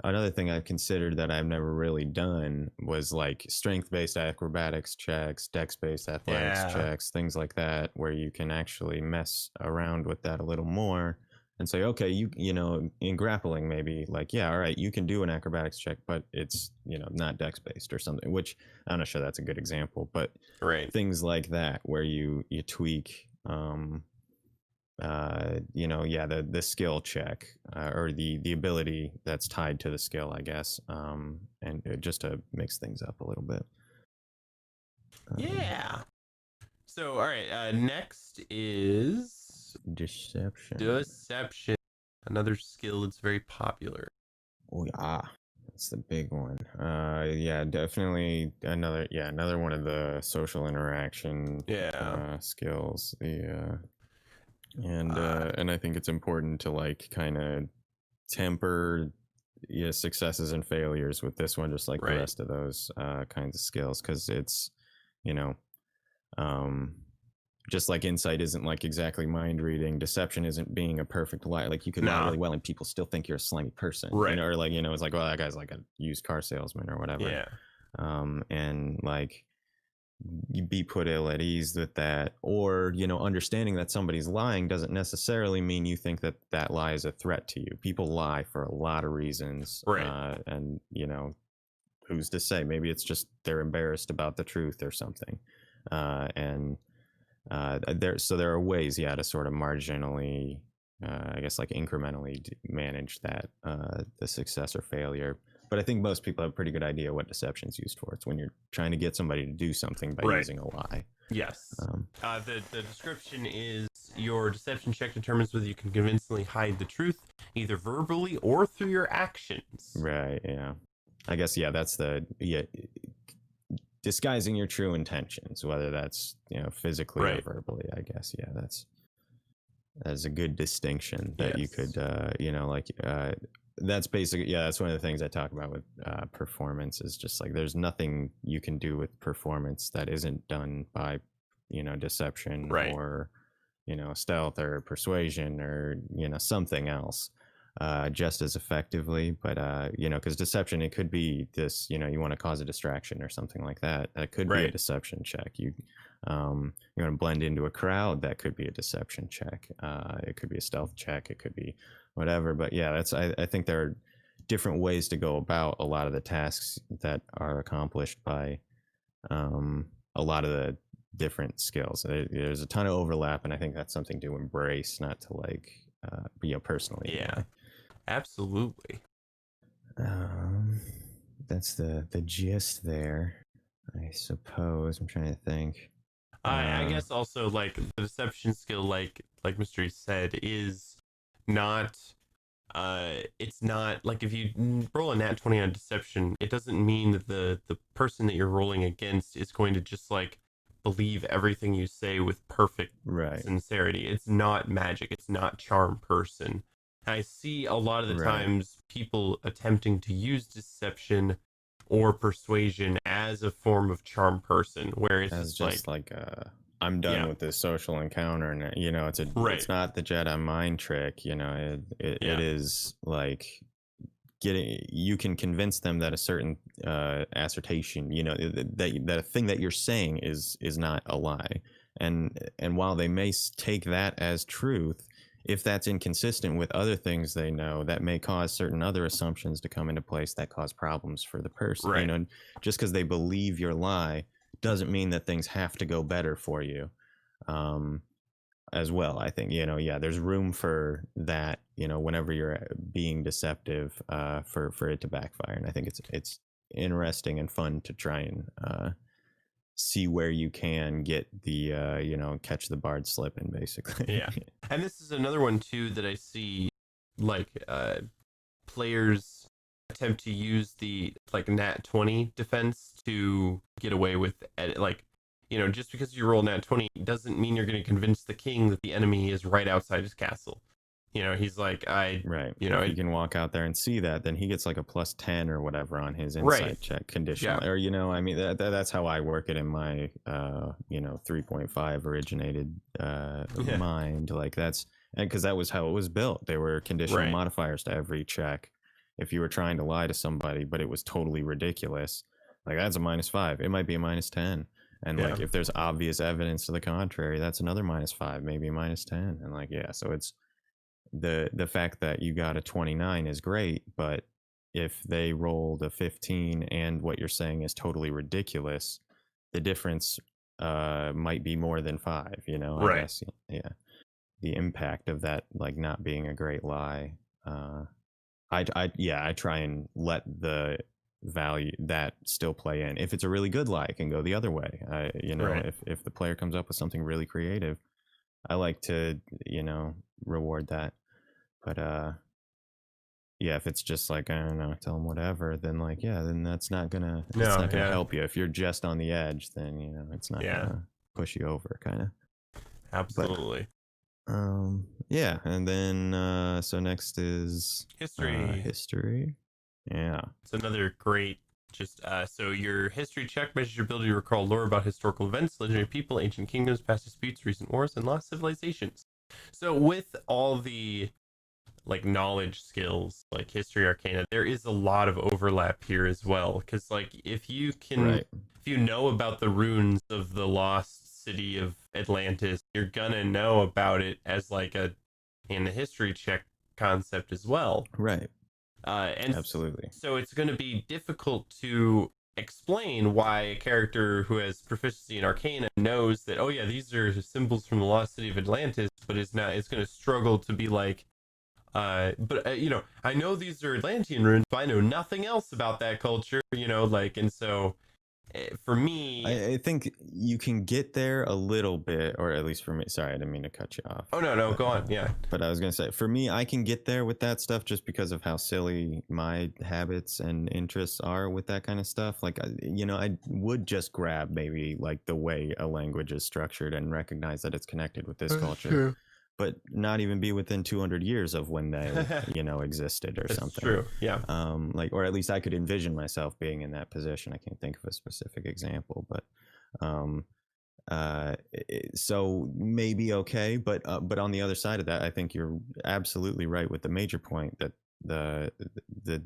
Another thing I've considered that I've never really done was like strength-based acrobatics checks, dex-based athletics Yeah. checks, things like that, where you can actually mess around with that a little more and say, okay, in grappling maybe like, yeah, all right, you can do an acrobatics check, but it's not dex-based or something. Which I'm not sure that's a good example, but Right. things like that where you tweak the skill check, or the ability that's tied to the skill, I guess, and just to mix things up a little bit. Yeah. So all right, next is deception, another skill that's very popular. Oh yeah, that's the big one. Yeah, definitely another one of the social interaction skills. And I think it's important to like kind of temper successes and failures with this one, just like the rest of those kinds of skills, because it's you know um just like insight isn't like exactly mind reading, deception isn't being a perfect lie. Like you could lie really well and people still think you're a slimy person, or like it's like, well, that guy's like a used car salesman or whatever. And like you be put ill at ease with that, or understanding that somebody's lying doesn't necessarily mean you think that that lie is a threat to you. People lie for a lot of reasons, and who's to say, maybe it's just they're embarrassed about the truth or something. And there are ways to sort of marginally, I guess like incrementally manage that, the success or failure. But I think most people have a pretty good idea what deception is used for. It's when you're trying to get somebody to do something by using a lie. Yes. The description is your deception check determines whether you can convincingly hide the truth, either verbally or through your actions. Right. Yeah. I guess that's disguising your true intentions, whether that's physically or verbally. I guess that's a good distinction that you could that's basically that's one of the things I talk about with performance, is just like there's nothing you can do with performance that isn't done by deception or stealth or persuasion or something else just as effectively. But because deception, it could be this, you want to cause a distraction or something like that. That could be a deception check. You want to blend into a crowd, that could be a deception check. It could be a stealth check, it could be whatever. But I think there are different ways to go about a lot of the tasks that are accomplished by a lot of the different skills. There's a ton of overlap, and I think that's something to embrace, not to like personally. Yeah, absolutely. That's the gist there, I suppose. I'm trying to think. I guess also like the deception skill, like Mystery said, is not it's not like if you roll a nat 20 on deception, it doesn't mean that the person that you're rolling against is going to just like believe everything you say with perfect sincerity. It's not magic, it's not charm person. I see a lot of the Right. times people attempting to use deception or persuasion as a form of charm person, where it's As just just like, like I'm done yeah, with this social encounter, and right, it's not the Jedi mind trick. It yeah, is like getting you can convince them that a certain assertion, that a thing that you're saying is not a lie, and while they may take that as truth, if that's inconsistent with other things they know, that may cause certain other assumptions to come into place that cause problems for the person. right, Just because they believe your lie doesn't mean that things have to go better for you. Um, as well, I think, yeah, there's room for that, whenever you're being deceptive, for it to backfire. And I think it's interesting and fun to try and see where you can get the catch the bard slipping, basically. yeah. And this is another one too that I see, like players attempt to use the like nat 20 defense to get away with like, just because you roll nat 20 doesn't mean you're going to convince the king that the enemy is right outside his castle. He's like, Right. you If know he can walk out there and see that, then he gets like a plus 10 or whatever on his right, insight check yeah, conditional. Or, I mean, that's how I work it in my, 3.5 originated yeah, mind. Like that's, and because that was how it was built. There were conditional right, modifiers to every check. If you were trying to lie to somebody, but it was totally ridiculous, like that's a -5. It might be a -10. And yeah, like if there's obvious evidence to the contrary, that's another -5, maybe a -10. And like, yeah, so it's, the fact that you got a 29 is great, but if they rolled a 15 and what you're saying is totally ridiculous, the difference might be more than 5, I right. guess. Yeah, the impact of that, like, not being a great lie. Yeah, I try and let the value that still play in. If it's a really good lie, it can go the other way. Right. If the player comes up with something really creative, I like to, reward that. But yeah, if it's just like, I don't know, tell them whatever, then like, yeah, then it's No, not gonna yeah, help you. If you're just on the edge, then it's not yeah, gonna push you over, kind of. But absolutely. yeah, and then so next is History. history. Yeah. It's another great. Just so your history check measures your ability to recall lore about historical events, legendary people, ancient kingdoms, past disputes, recent wars, and lost civilizations. So with all the like knowledge skills like history arcana, there is a lot of overlap here as well, because like Right. if you know about the ruins of the lost city of Atlantis, you're gonna know about it as like a in the history check concept as well. Right. And Absolutely. so it's going to be difficult to explain why a character who has proficiency in arcana knows that, oh yeah, these are symbols from the lost city of Atlantis, but it's going to struggle to be like, I know these are Atlantean ruins, but I know nothing else about that culture, like, and so for me, I think you can get there a little bit, or at least for me. Sorry, I didn't mean to cut you off. oh no, But go on, yeah, but I was gonna say, for me, I can get there with that stuff just because of how silly my habits and interests are with that kind of stuff. Like, I would just grab maybe like the way a language is structured and recognize that it's connected with this culture, but not even be within 200 years of when they, existed or that's something. true, yeah, Like, or at least I could envision myself being in that position. I can't think of a specific example, but um, so maybe okay, but on the other side of that, I think you're absolutely right with the major point that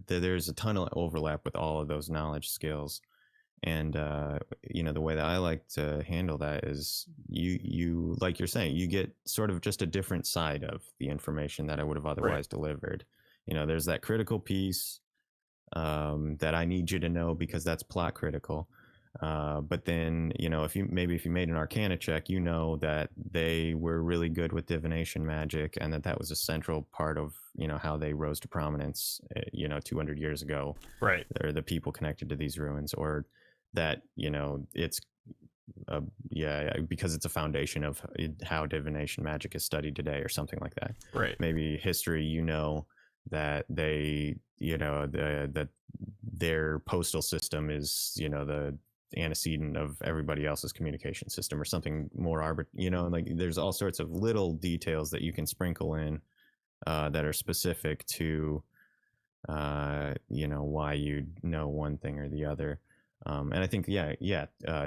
there's a ton of overlap with all of those knowledge skills. And the way that I like to handle that is you like you're saying, you get sort of just a different side of the information that I would have right, otherwise delivered. There's that critical piece that I need you to know because that's plot critical. But then, if you made an Arcana check, that they were really good with divination magic, and that was a central part of how they rose to prominence. 200 years ago, right, or the people connected to these ruins, or that it's because it's a foundation of how divination magic is studied today, or something like that. right, Maybe history, that they that their postal system is the antecedent of everybody else's communication system, or something more like there's all sorts of little details that you can sprinkle in that are specific to why you know one thing or the other. And I think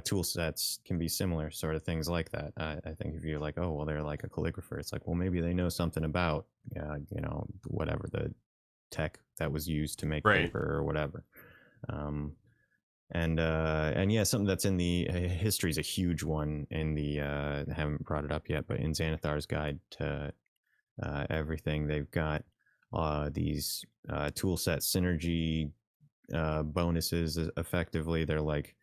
tool sets can be similar sort of things like that. I think if you're like, oh well, they're like a calligrapher, it's like, well, maybe they know something about whatever the tech that was used to make paper or whatever. And yeah, something that's in the history is a huge one in the I haven't brought it up yet, but in Xanathar's Guide to Everything, they've got these tool set synergy bonuses. Effectively, they're like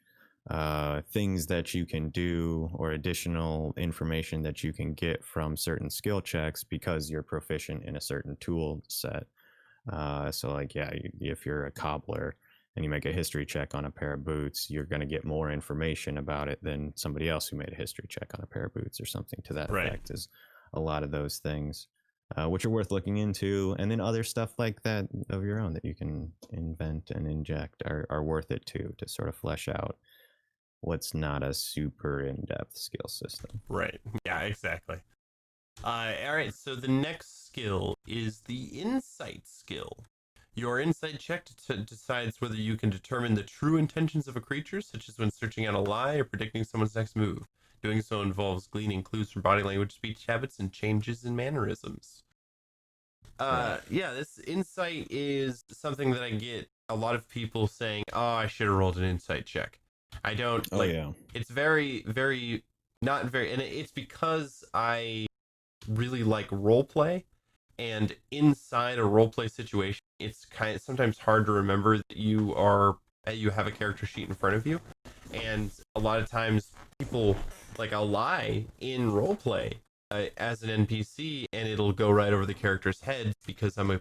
things that you can do or additional information that you can get from certain skill checks because you're proficient in a certain tool set. So like, yeah, if you're a cobbler and you make a history check on a pair of boots, you're going to get more information about it than somebody else who made a history check on a pair of boots or something to that effect. Is a lot of those things, which are worth looking into. And then other stuff like that of your own that you can invent and inject are worth it too, to sort of flesh out what's not a super in-depth skill system. Right. Yeah, exactly. All right, so the next skill is the insight skill. Your insight check decides whether you can determine the true intentions of a creature, such as when searching out a lie or predicting someone's next move. Doing so involves gleaning clues from body language, speech habits, and changes in mannerisms. Yeah, this insight is something that I get a lot of people saying, oh, I should have rolled an insight check. I don't, it's very, very, not very, and it's because I really like role play, and inside a role play situation, it's sometimes hard to remember that you have a character sheet in front of you, and a lot of times people, like, I'll lie in role play as an NPC, and it'll go right over the character's head because I'm a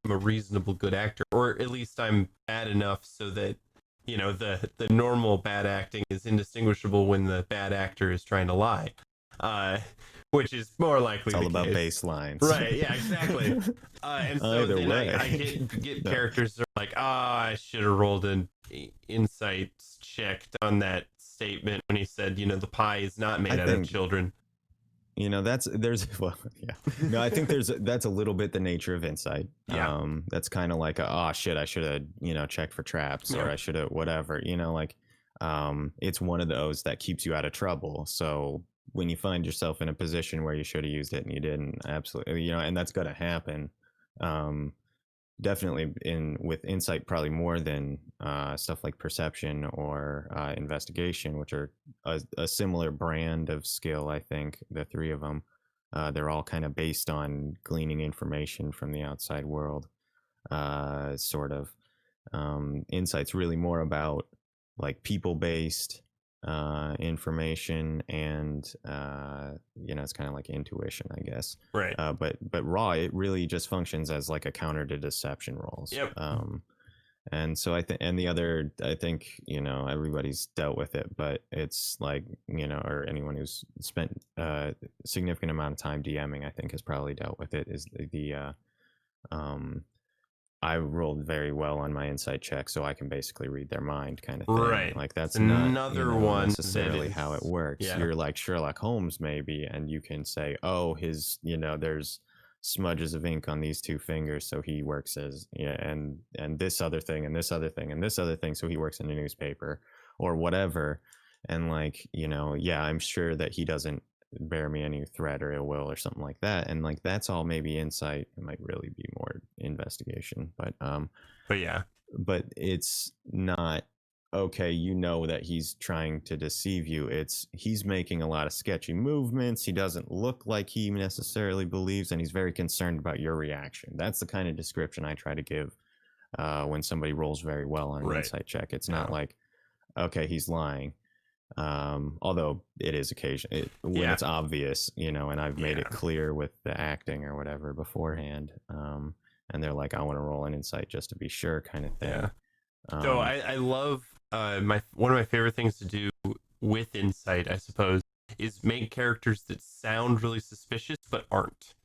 reasonable good actor, or at least I'm bad enough so that the normal bad acting is indistinguishable when the bad actor is trying to lie, which is more likely. It's all about baselines, right? Yeah, exactly. And so then I get characters that are like, I should have rolled an insight check on that statement when he said, the pie is not made out of children. That's I think that's a little bit the nature of insight. Yeah. That's kind of like I should have checked for traps, or I should have whatever, it's one of those that keeps you out of trouble. So when you find yourself in a position where you should have used it and you didn't, absolutely, and that's going to happen. Definitely with insight, probably more than stuff like perception or investigation, which are a similar brand of skill. I think the three of them, they're all kind of based on gleaning information from the outside world. Sort of insight's really more about like people-based information, and it's kind of like intuition, I guess. Right. But raw, it really just functions as like a counter to deception rolls. Yep. And so I think everybody's dealt with it, but it's like, or anyone who's spent a significant amount of time DMing, I think, has probably dealt with it, is the I rolled very well on my insight check, so I can basically read their mind, kind of thing. Right. Like that's another one necessarily how it works. Yeah. You're like Sherlock Holmes maybe, and you can say, oh, his, there's smudges of ink on these two fingers, so he works as and this other thing and this other thing and this other thing, so he works in a newspaper or whatever. And like, I'm sure that he doesn't bear me any threat or ill will or something like that, and like that's all maybe insight. It might really be more investigation, but it's not okay. That he's trying to deceive you. He's making a lot of sketchy movements. He doesn't look like he necessarily believes, and he's very concerned about your reaction. That's the kind of description I try to give when somebody rolls very well on an insight check. It's not like, okay, he's lying. Although it is occasionally when it's obvious, and I've made it clear with the acting or whatever beforehand, and they're like, I want to roll an insight just to be sure, kind of thing. So I love one of my favorite things to do with insight, I suppose, is make characters that sound really suspicious but aren't.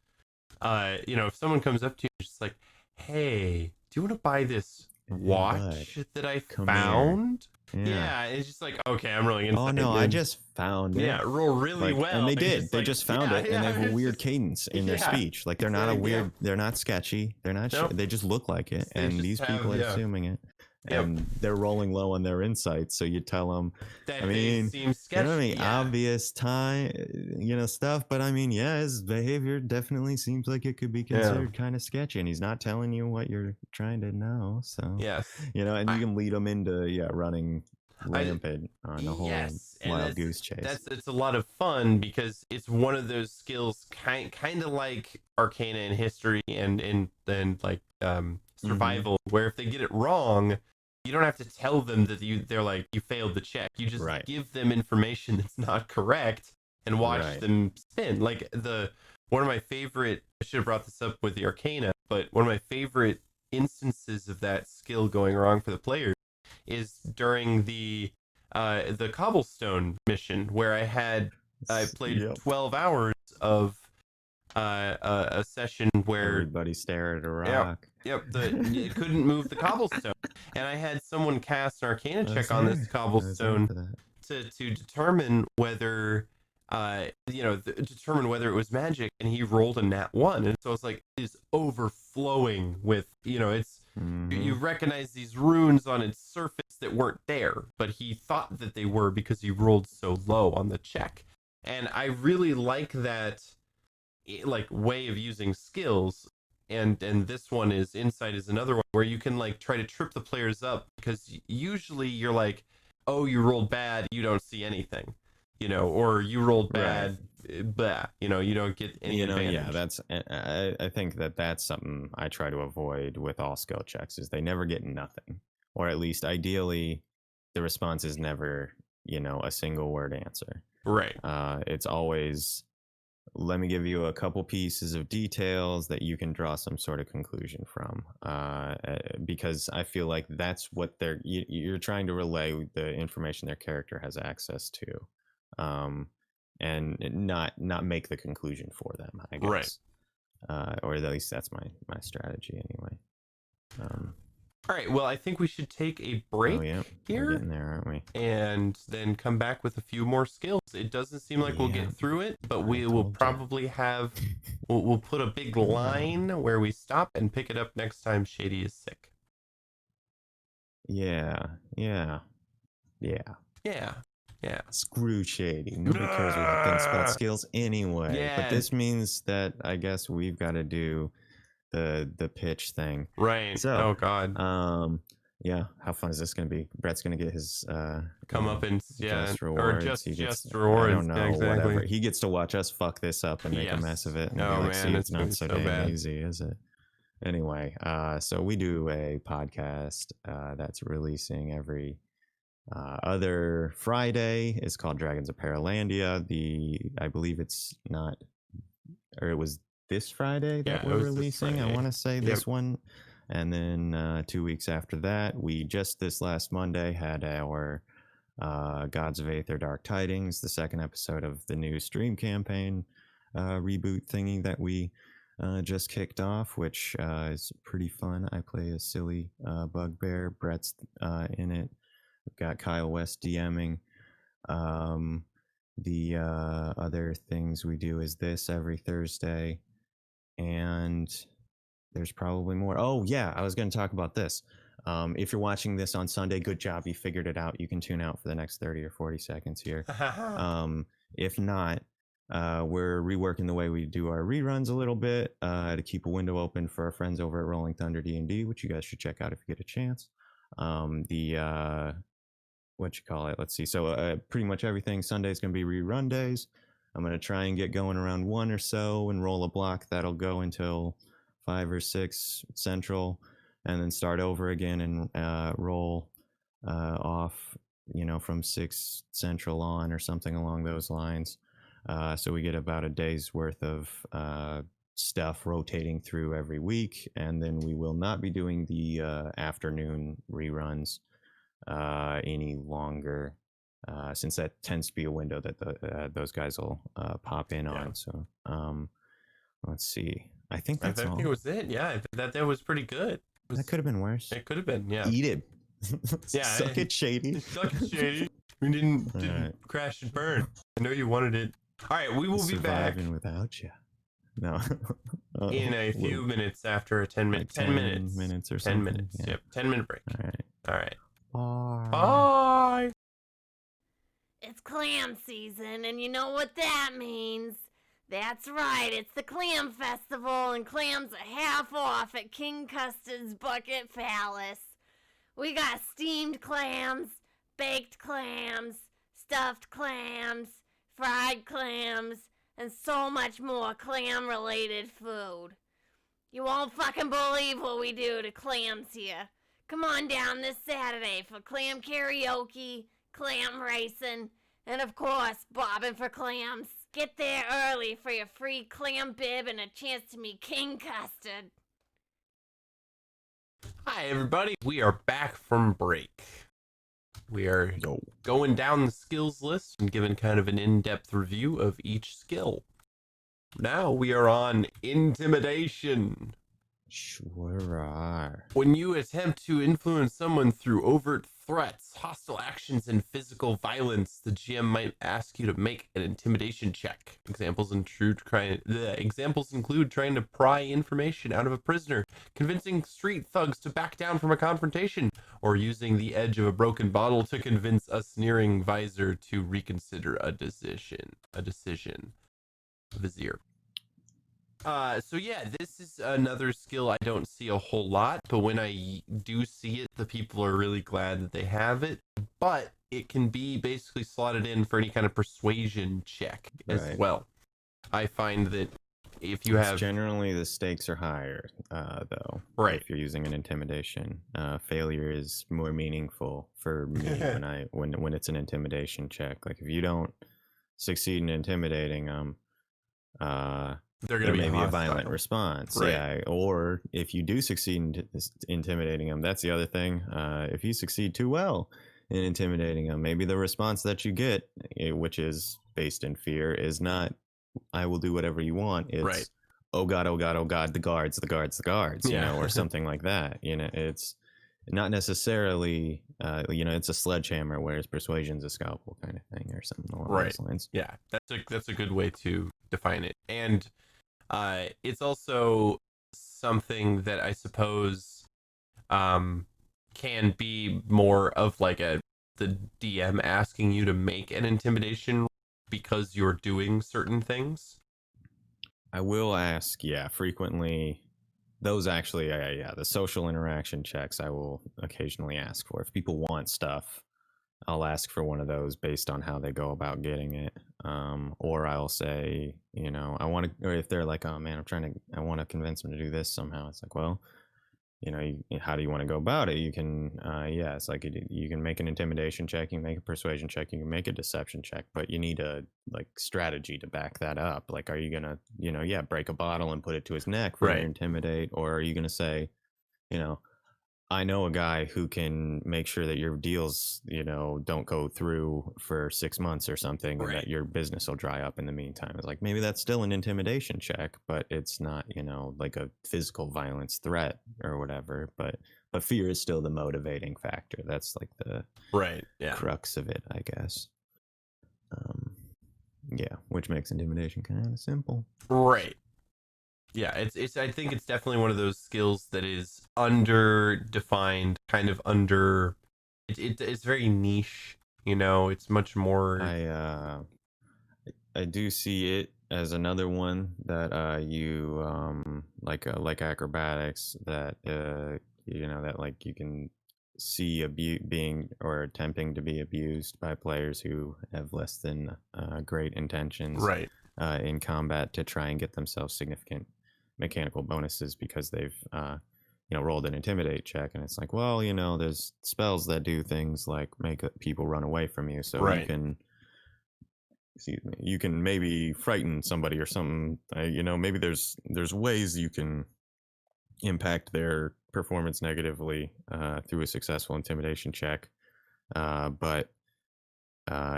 If someone comes up to you and just like, hey, do you want to buy this watch that I found? Yeah, it's just like, okay, I'm rolling insight. Oh no, I just found it. Yeah, roll really well. And they did. just They like, just found it, and they have a weird cadence in their speech. Like they're not a weird. They're not sketchy. They're not. Nope. They just look like it, They and just these have- people are yeah. assuming it. Yep. And they're rolling low on their insights, so you tell them. That I mean, they seem sketchy. you know what I mean? Yeah. Obvious time, stuff. But I mean, yeah, his behavior definitely seems like it could be considered kind of sketchy, and he's not telling you what you're trying to know. So Yes. and you can lead them into running rampant on the whole wild goose chase. It's a lot of fun because it's one of those skills kind of like Arcana in history and like survival, where if they get it wrong, you don't have to tell them that they're like you failed the check. You just give them information that's not correct and watch them spin. Like one of my favorite, I should have brought this up with the Arcana, but one of my favorite instances of that skill going wrong for the players is during the cobblestone mission, where I played 12 hours of a session where everybody stared at a rock. It couldn't move the cobblestone, and I had someone cast an Arcana check on this cobblestone to determine whether determine whether it was magic, and he rolled a nat 1, and so it's like it's overflowing with it's you recognize these runes on its surface that weren't there, but he thought that they were because he rolled so low on the check. And I really like that way of using skills, and this one is insight is another one where you can like try to trip the players up, because usually you're like, oh, you rolled bad, you don't see anything, or you rolled bad, blah, you don't get any advantage. Yeah, that's I think that's something I try to avoid with all skill checks, is they never get nothing, or at least ideally the response is never a single word answer. Right. It's always, let me give you a couple pieces of details that you can draw some sort of conclusion from, because I feel like that's what you're trying to relay the information their character has access to, and not make the conclusion for them, I guess. Right. Or at least that's my strategy anyway. All right, well, I think we should take a break here. We're getting there, aren't we? And then come back with a few more skills. It doesn't seem like we'll get through it, but we will probably have... We'll put a big line where we stop and pick it up next time Shady is sick. Yeah. Screw Shady. Nobody cares what he thinks about skills anyway. Yeah. But this means that I guess we've got to do the pitch thing. Right. So, oh god. How fun is this going to be? Brett's going to get his come up and just rewards. Or just rewards. I don't know, exactly. Whatever. He gets to watch us fuck this up and make a mess of it. And man, it's not so damn bad. Easy, is it? Anyway, so we do a podcast that's releasing every other Friday. It's called Dragons of Paralandia. I believe it was this Friday that we're releasing. I want to say this one. And then 2 weeks after that, we just this last Monday had our Gods of Aether Dark Tidings, the second episode of the new stream campaign reboot thingy that we just kicked off, which is pretty fun. I play a silly bugbear. Brett's in it. We've got Kyle West DMing. The other things we do is this every Thursday. And there's probably more. Oh, yeah, I was going to talk about this. If you're watching this on Sunday, good job. You figured it out. You can tune out for the next 30 or 40 seconds here. If not, we're reworking the way we do our reruns a little bit to keep a window open for our friends over at Rolling Thunder D&D, which you guys should check out if you get a chance. Let's see. So pretty much everything Sunday is going to be rerun days. I'm going to try and get going around 1 or so and roll a block that'll go until 5 or 6 Central, and then start over again and roll off, from 6 Central on or something along those lines. So we get about a day's worth of stuff rotating through every week, and then we will not be doing the afternoon reruns any longer, since that tends to be a window that those guys will pop in on. So let's see. I think that's all. I think it was it. Yeah, that was pretty good. That could have been worse. It could have been. Yeah. Eat it. Yeah, Suck it, Shady. Suck it, Shady. We didn't Alright. crash and burn. I know you wanted it. All right, we will be back Surviving without you. No. in a few minutes after a 10 minute, like 10 minutes. minutes or 10 something. minutes. Yeah. Yep, 10-minute break. All right. All right. Bye. Bye. It's clam season, and you know what that means. That's right, it's the Clam Festival, and clams are half off at King Custard's Bucket Palace. We got steamed clams, baked clams, stuffed clams, fried clams, and so much more clam-related food. You won't fucking believe what we do to clams here. Come on down this Saturday for clam karaoke, clam racing, and of course, bobbing for clams. Get there early for your free clam bib and a chance to meet King Custard. Hi, everybody. We are back from break. We are going down the skills list and giving kind of an in-depth review of each skill. Now we are on intimidation. Sure are. When you attempt to influence someone through overt threats, hostile actions, and physical violence, the GM might ask you to make an intimidation check. Examples include trying to pry information out of a prisoner, convincing street thugs to back down from a confrontation, or using the edge of a broken bottle to convince a sneering visor to reconsider a decision. Vizier. So yeah, this is another skill I don't see a whole lot, but when I do see it, the people are really glad that they have it. But it can be basically slotted in for any kind of persuasion check as well. I find that if you have generally the stakes are higher, though. Right. If you're using an intimidation, failure is more meaningful for me when it's an intimidation check. Like if you don't succeed in intimidating them, there may be a violent response. Right. Yeah. Or if you do succeed in intimidating them, that's the other thing. If you succeed too well in intimidating them, maybe the response that you get, which is based in fear, is not, I will do whatever you want. It's, oh God, oh God, oh God, the guards, you know, or something like that. You know, it's not necessarily, it's a sledgehammer, whereas persuasion's a scalpel kind of thing or something along those lines. Yeah, that's a good way to define it. And it's also something that I suppose can be more of like the DM asking you to make an intimidation because you're doing certain things. I will ask, frequently. Those actually, the social interaction checks I will occasionally ask for. If people want stuff, I'll ask for one of those based on how they go about getting it. Or I'll say, I want to, or if they're like, oh man, I want to convince them to do this somehow. It's like, well, how do you want to go about it? You can, it's like you can make an intimidation check, you can make a persuasion check, you can make a deception check, but you need a strategy to back that up. Like, are you gonna, break a bottle and put it to his neck for intimidate, or are you gonna say, I know a guy who can make sure that your deals, don't go through for 6 months or something, and that your business will dry up in the meantime. It's like, maybe that's still an intimidation check, but it's not, like a physical violence threat or whatever. But fear is still the motivating factor. That's like the crux of it, I guess. Which makes intimidation kind of simple. Right. Yeah, it's. I think it's definitely one of those skills that is underdefined, kind of under. It's very niche. It's much more. I do see it as another one that you like acrobatics that that like you can see being or attempting to be abused by players who have less than great intentions in combat to try and get themselves significant mechanical bonuses because they've rolled an intimidate check, and it's like, well, there's spells that do things like make people run away from you, so you can maybe frighten somebody or something. Maybe there's ways you can impact their performance negatively through a successful intimidation check, but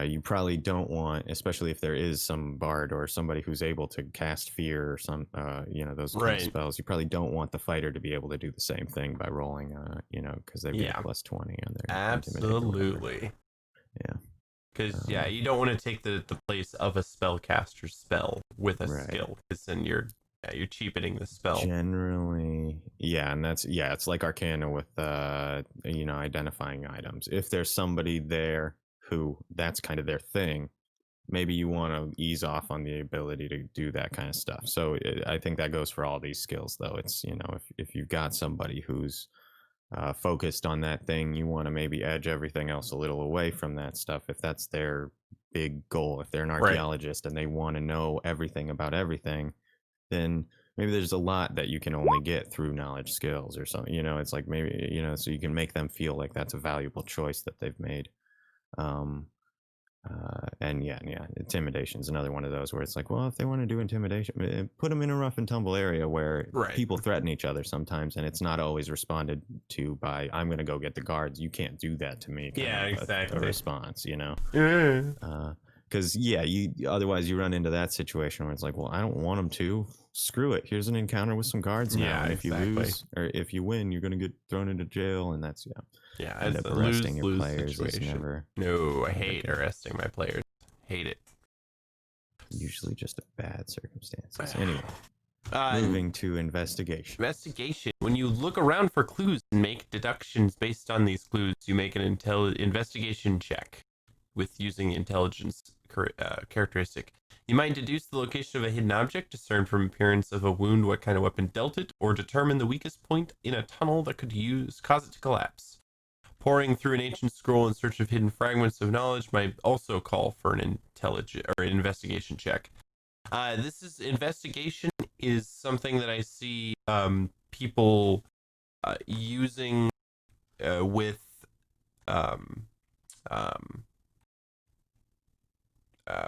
you probably don't want, especially if there is some bard or somebody who's able to cast fear or some, those kind of Right. spells. You probably don't want the fighter to be able to do the same thing by rolling, because they've got Yeah. plus 20 on their intimidate or whatever. Absolutely. Yeah. Because you don't want to take the place of a spellcaster's spell with a Right. skill, because then you're cheapening the spell. Generally, yeah, and it's like Arcana with identifying items. If there's somebody there who that's kind of their thing, maybe you want to ease off on the ability to do that kind of stuff. So I think that goes for all these skills, though. It's if you've got somebody who's focused on that thing, you want to maybe edge everything else a little away from that stuff if that's their big goal. If they're an Right. archaeologist and they want to know everything about everything, then maybe there's a lot that you can only get through knowledge skills or something. It's like maybe so you can make them feel like that's a valuable choice that they've made. And intimidation is another one of those where it's like, well, if they want to do intimidation, put them in a rough and tumble area where Right. people threaten each other sometimes, and it's not always responded to by "I'm going to go get the guards. You can't do that to me." Yeah, kind of exactly. A response, Yeah. because you otherwise you run into that situation where it's like, well, I don't want them to. Screw it. Here's an encounter with some guards now. Yeah, And if exactly. you lose or if you win, you're going to get thrown into jail, and that's Yeah, end it's up a arresting your lose-lose players is situation. never No, I never hate good. arresting my players. Hate it. Usually just a bad circumstances. Anyway, Uh, moving to investigation. Investigation. When you look around for clues and make deductions based on these clues, you make an investigation check with using the intelligence characteristic. You might deduce the location of a hidden object, discern from appearance of a wound what kind of weapon dealt it, or determine the weakest point in a tunnel that could cause it to collapse. Poring through an ancient scroll in search of hidden fragments of knowledge might also call for an investigation check. Investigation is something that I see people using with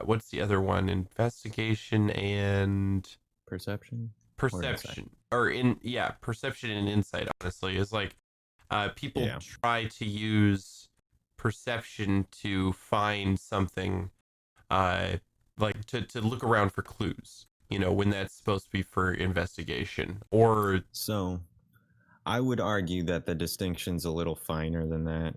what's the other one? Investigation and Perception. perception, perception and insight. Honestly, is like people try to use perception to find something, like to look around for clues. When that's supposed to be for investigation. Or so, I would argue that the distinction's a little finer than that.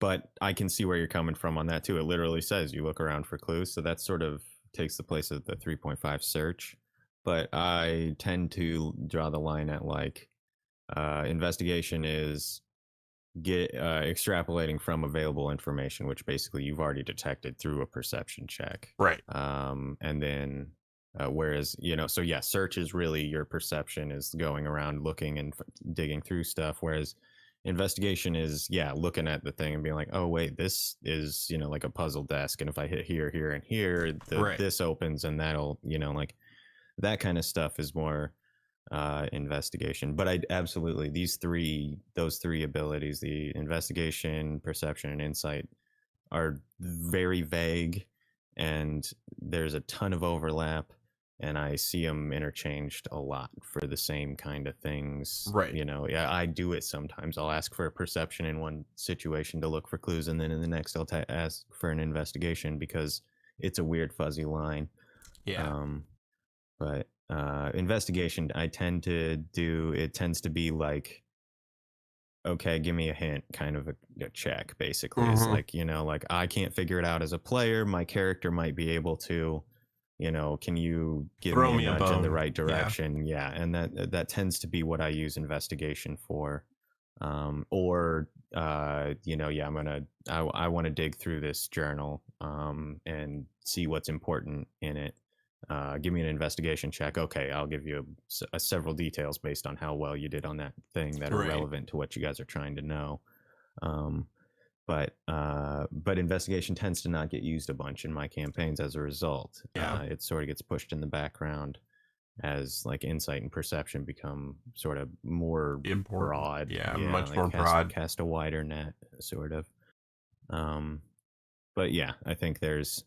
But I can see where you're coming from on that too. It literally says you look around for clues, so that sort of takes the place of the 3.5 search. But I tend to draw the line at like investigation is extrapolating from available information, which basically you've already detected through a perception check. Right. And then whereas search is really your perception is going around looking and digging through stuff, whereas investigation is looking at the thing and being like, oh wait, this is like a puzzle desk, and if I hit here, here, and here, this opens, and that'll like that kind of stuff is more investigation. But I absolutely those three abilities, the investigation, perception, and insight, are very vague, and there's a ton of overlap, and I see them interchanged a lot for the same kind of things. Right. I do it sometimes. I'll ask for a perception in one situation to look for clues, and then in the next I'll ask for an investigation because it's a weird fuzzy line. Yeah. But investigation, I tend to do. It tends to be like, okay, give me a hint, kind of a check. Basically, It's like like I can't figure it out as a player. My character might be able to. Can you give me a nudge in the right direction? Yeah, and that tends to be what I use investigation for. I want to dig through this journal and see what's important in it. Give me an investigation check. Okay, I'll give you several details based on how well you did on that thing that are relevant to what you guys are trying to know. But investigation tends to not get used a bunch in my campaigns as a result. It sort of gets pushed in the background as like insight and perception become sort of more broad. Much more broad. Cast a wider net, sort of. But I think there's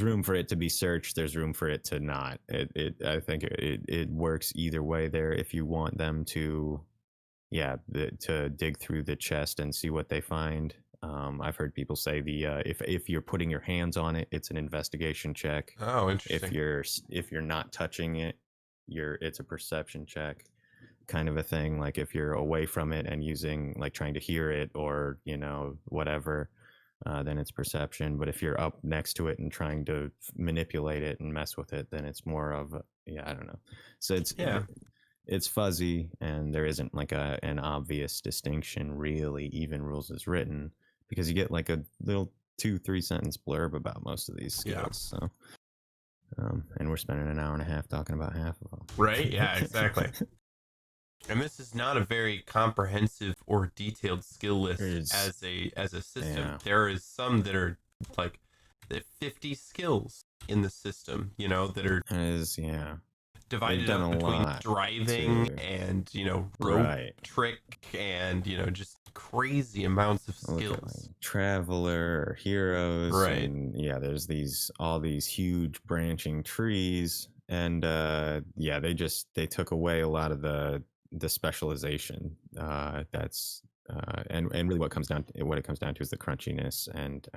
room for it to be searched. There's room for it to not. I think it works either way there. If you want them to, to dig through the chest and see what they find, I've heard people say if you're putting your hands on it, it's an investigation check. Oh, interesting. If you're not touching it, it's a perception check, kind of a thing. Like if you're away from it and using, like, trying to hear it or whatever, then it's perception. But if you're up next to it and trying to manipulate it and mess with it, then it's more of I don't know. So it's fuzzy, and there isn't like an obvious distinction really, even rules as written, because you get like a little 2-3 sentence blurb about most of these skills. So and we're spending an hour and a half talking about half of them. Right? Yeah, exactly. And this is not a very comprehensive or detailed skill list as a system. Yeah. There is some that are like the 50 skills in the system, that are divided up between driving and rope trick and just crazy amounts of skills. Like Traveler, heroes, right? And there's all these huge branching trees, and they took away a lot of the specialization. That's and really what it comes down to is the crunchiness and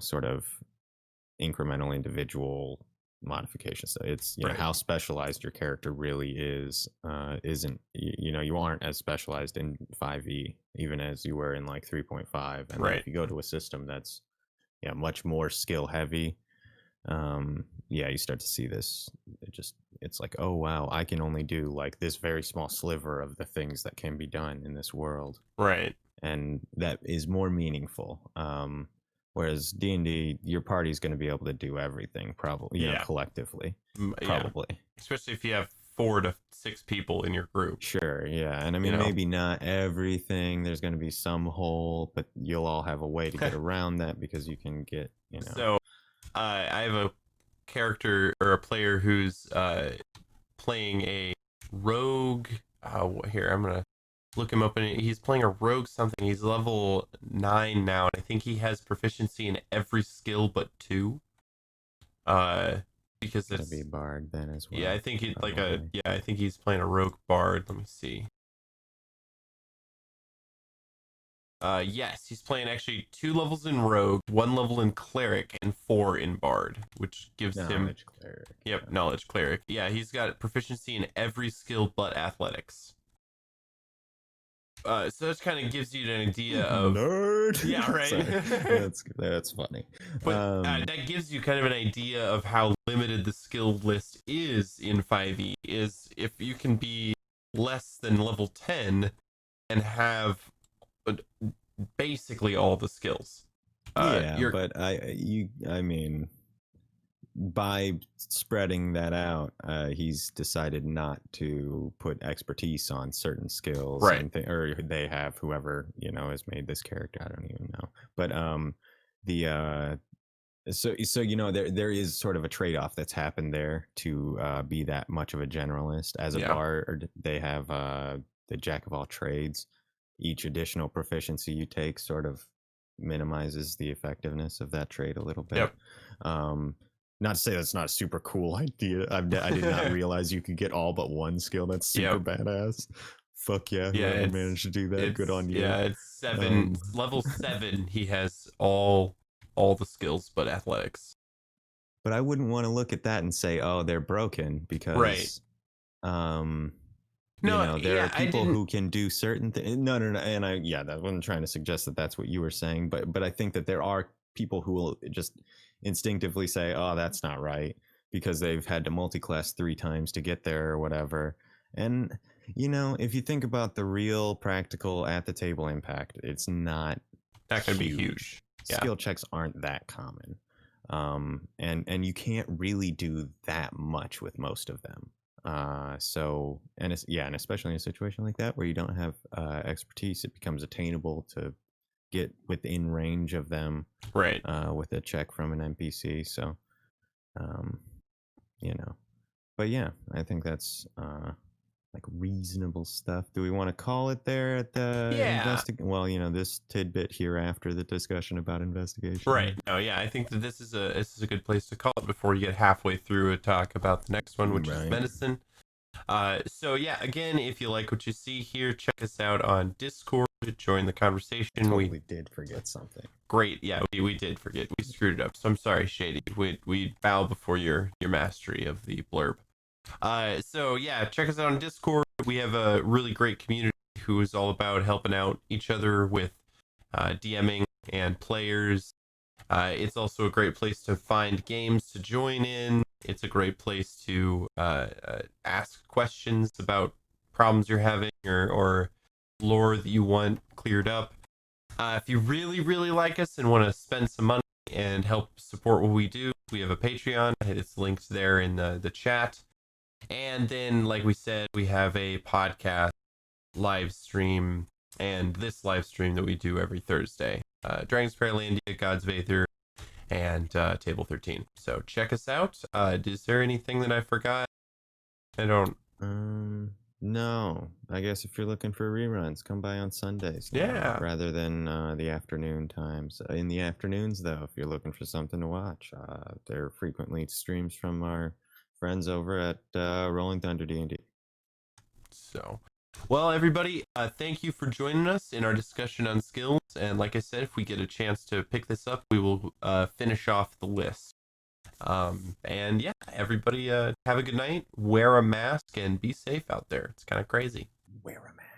sort of incremental individual modifications. So it's how specialized your character really isn't. You aren't as specialized in 5e even as you were in like 3.5, and then if you go to a system that's much more skill heavy, you start to see this. It's like, oh wow, I can only do like this very small sliver of the things that can be done in this world, right? And that is more meaningful. Whereas D&D, your party's going to be able to do everything, probably, collectively, probably. Especially if you have 4 to 6 people in your group. Sure, yeah. And I mean, maybe not everything. There's going to be some hole, but you'll all have a way to get around that because you can get, So, I have a character or a player who's playing a rogue. Here, I'm going to look him up, and he's playing a rogue something. He's level 9 now, and I think he has proficiency in every skill but 2. Because it's be bard then as well. Yeah, I think I think he's playing a rogue bard. Let me see. Yes, he's playing actually 2 levels in rogue, 1 level in cleric, and 4 in bard, which gives him cleric. Yep, knowledge cleric. Yeah, he's got proficiency in every skill but athletics. So that kind of gives you an idea of nerd. Yeah, right. that's funny. But that gives you kind of an idea of how limited the skill list is in 5e. Is if you can be less than level 10 and have basically all the skills. But I mean, by spreading that out, he's decided not to put expertise on certain skills, right? Or they have, whoever has made this character. I don't even know, but there is sort of a trade-off that's happened there to be that much of a generalist. As a bard, they have the jack of all trades. Each additional proficiency you take sort of minimizes the effectiveness of that trade a little bit. Not to say that's not a super cool idea. I did not realize you could get all but 1 skill. That's super badass. Fuck yeah! Whoever managed to do that, good on you. Yeah, it's 7 level 7. He has all the skills but athletics. But I wouldn't want to look at that and say, oh, they're broken, because there are people who can do certain things. No, and I wasn't trying to suggest that that's what you were saying, but I think that there are people who will just instinctively say, oh, that's not right, because they've had to multi-class 3 times to get there or whatever. And if you think about the real practical at the table impact, it's not going to be huge. Skill checks aren't that common, and you can't really do that much with most of them. And especially in a situation like that where you don't have expertise, it becomes attainable to get within range of them, right? With a check from an NPC. So, but yeah, I think that's like reasonable stuff. Do we want to call it there at the Well, this tidbit here after the discussion about investigation, right? No, I think that this is a good place to call it before you get halfway through a talk about the next one, which is medicine. So again, if you like what you see here, check us out on Discord. join the conversation. Totally did forget something. Great, yeah, we did forget. We screwed it up. So I'm sorry, Shady. We bow before your mastery of the blurb. So yeah, check us out on Discord. We have a really great community who is all about helping out each other with DMing and players. It's also a great place to find games to join in. It's a great place to ask questions about problems you're having or lore that you want cleared up. If you really, really like us and want to spend some money and help support what we do, we have a Patreon. It's linked there in the chat. And then, like we said, we have a podcast live stream and this live stream that we do every Thursday. Dragon's Paralandia, God's Vather, and Table 13. So check us out. Is there anything that I forgot? I don't... No. I guess if you're looking for reruns, come by on Sundays. Yeah. Rather than the afternoon times. In the afternoons, though, if you're looking for something to watch, there are frequently streams from our friends over at Rolling Thunder D&D. So, well, everybody, thank you for joining us in our discussion on skills. And like I said, if we get a chance to pick this up, we will finish off the list. And yeah, everybody have a good night, wear a mask, and be safe out there. It's kind of crazy. Wear a mask.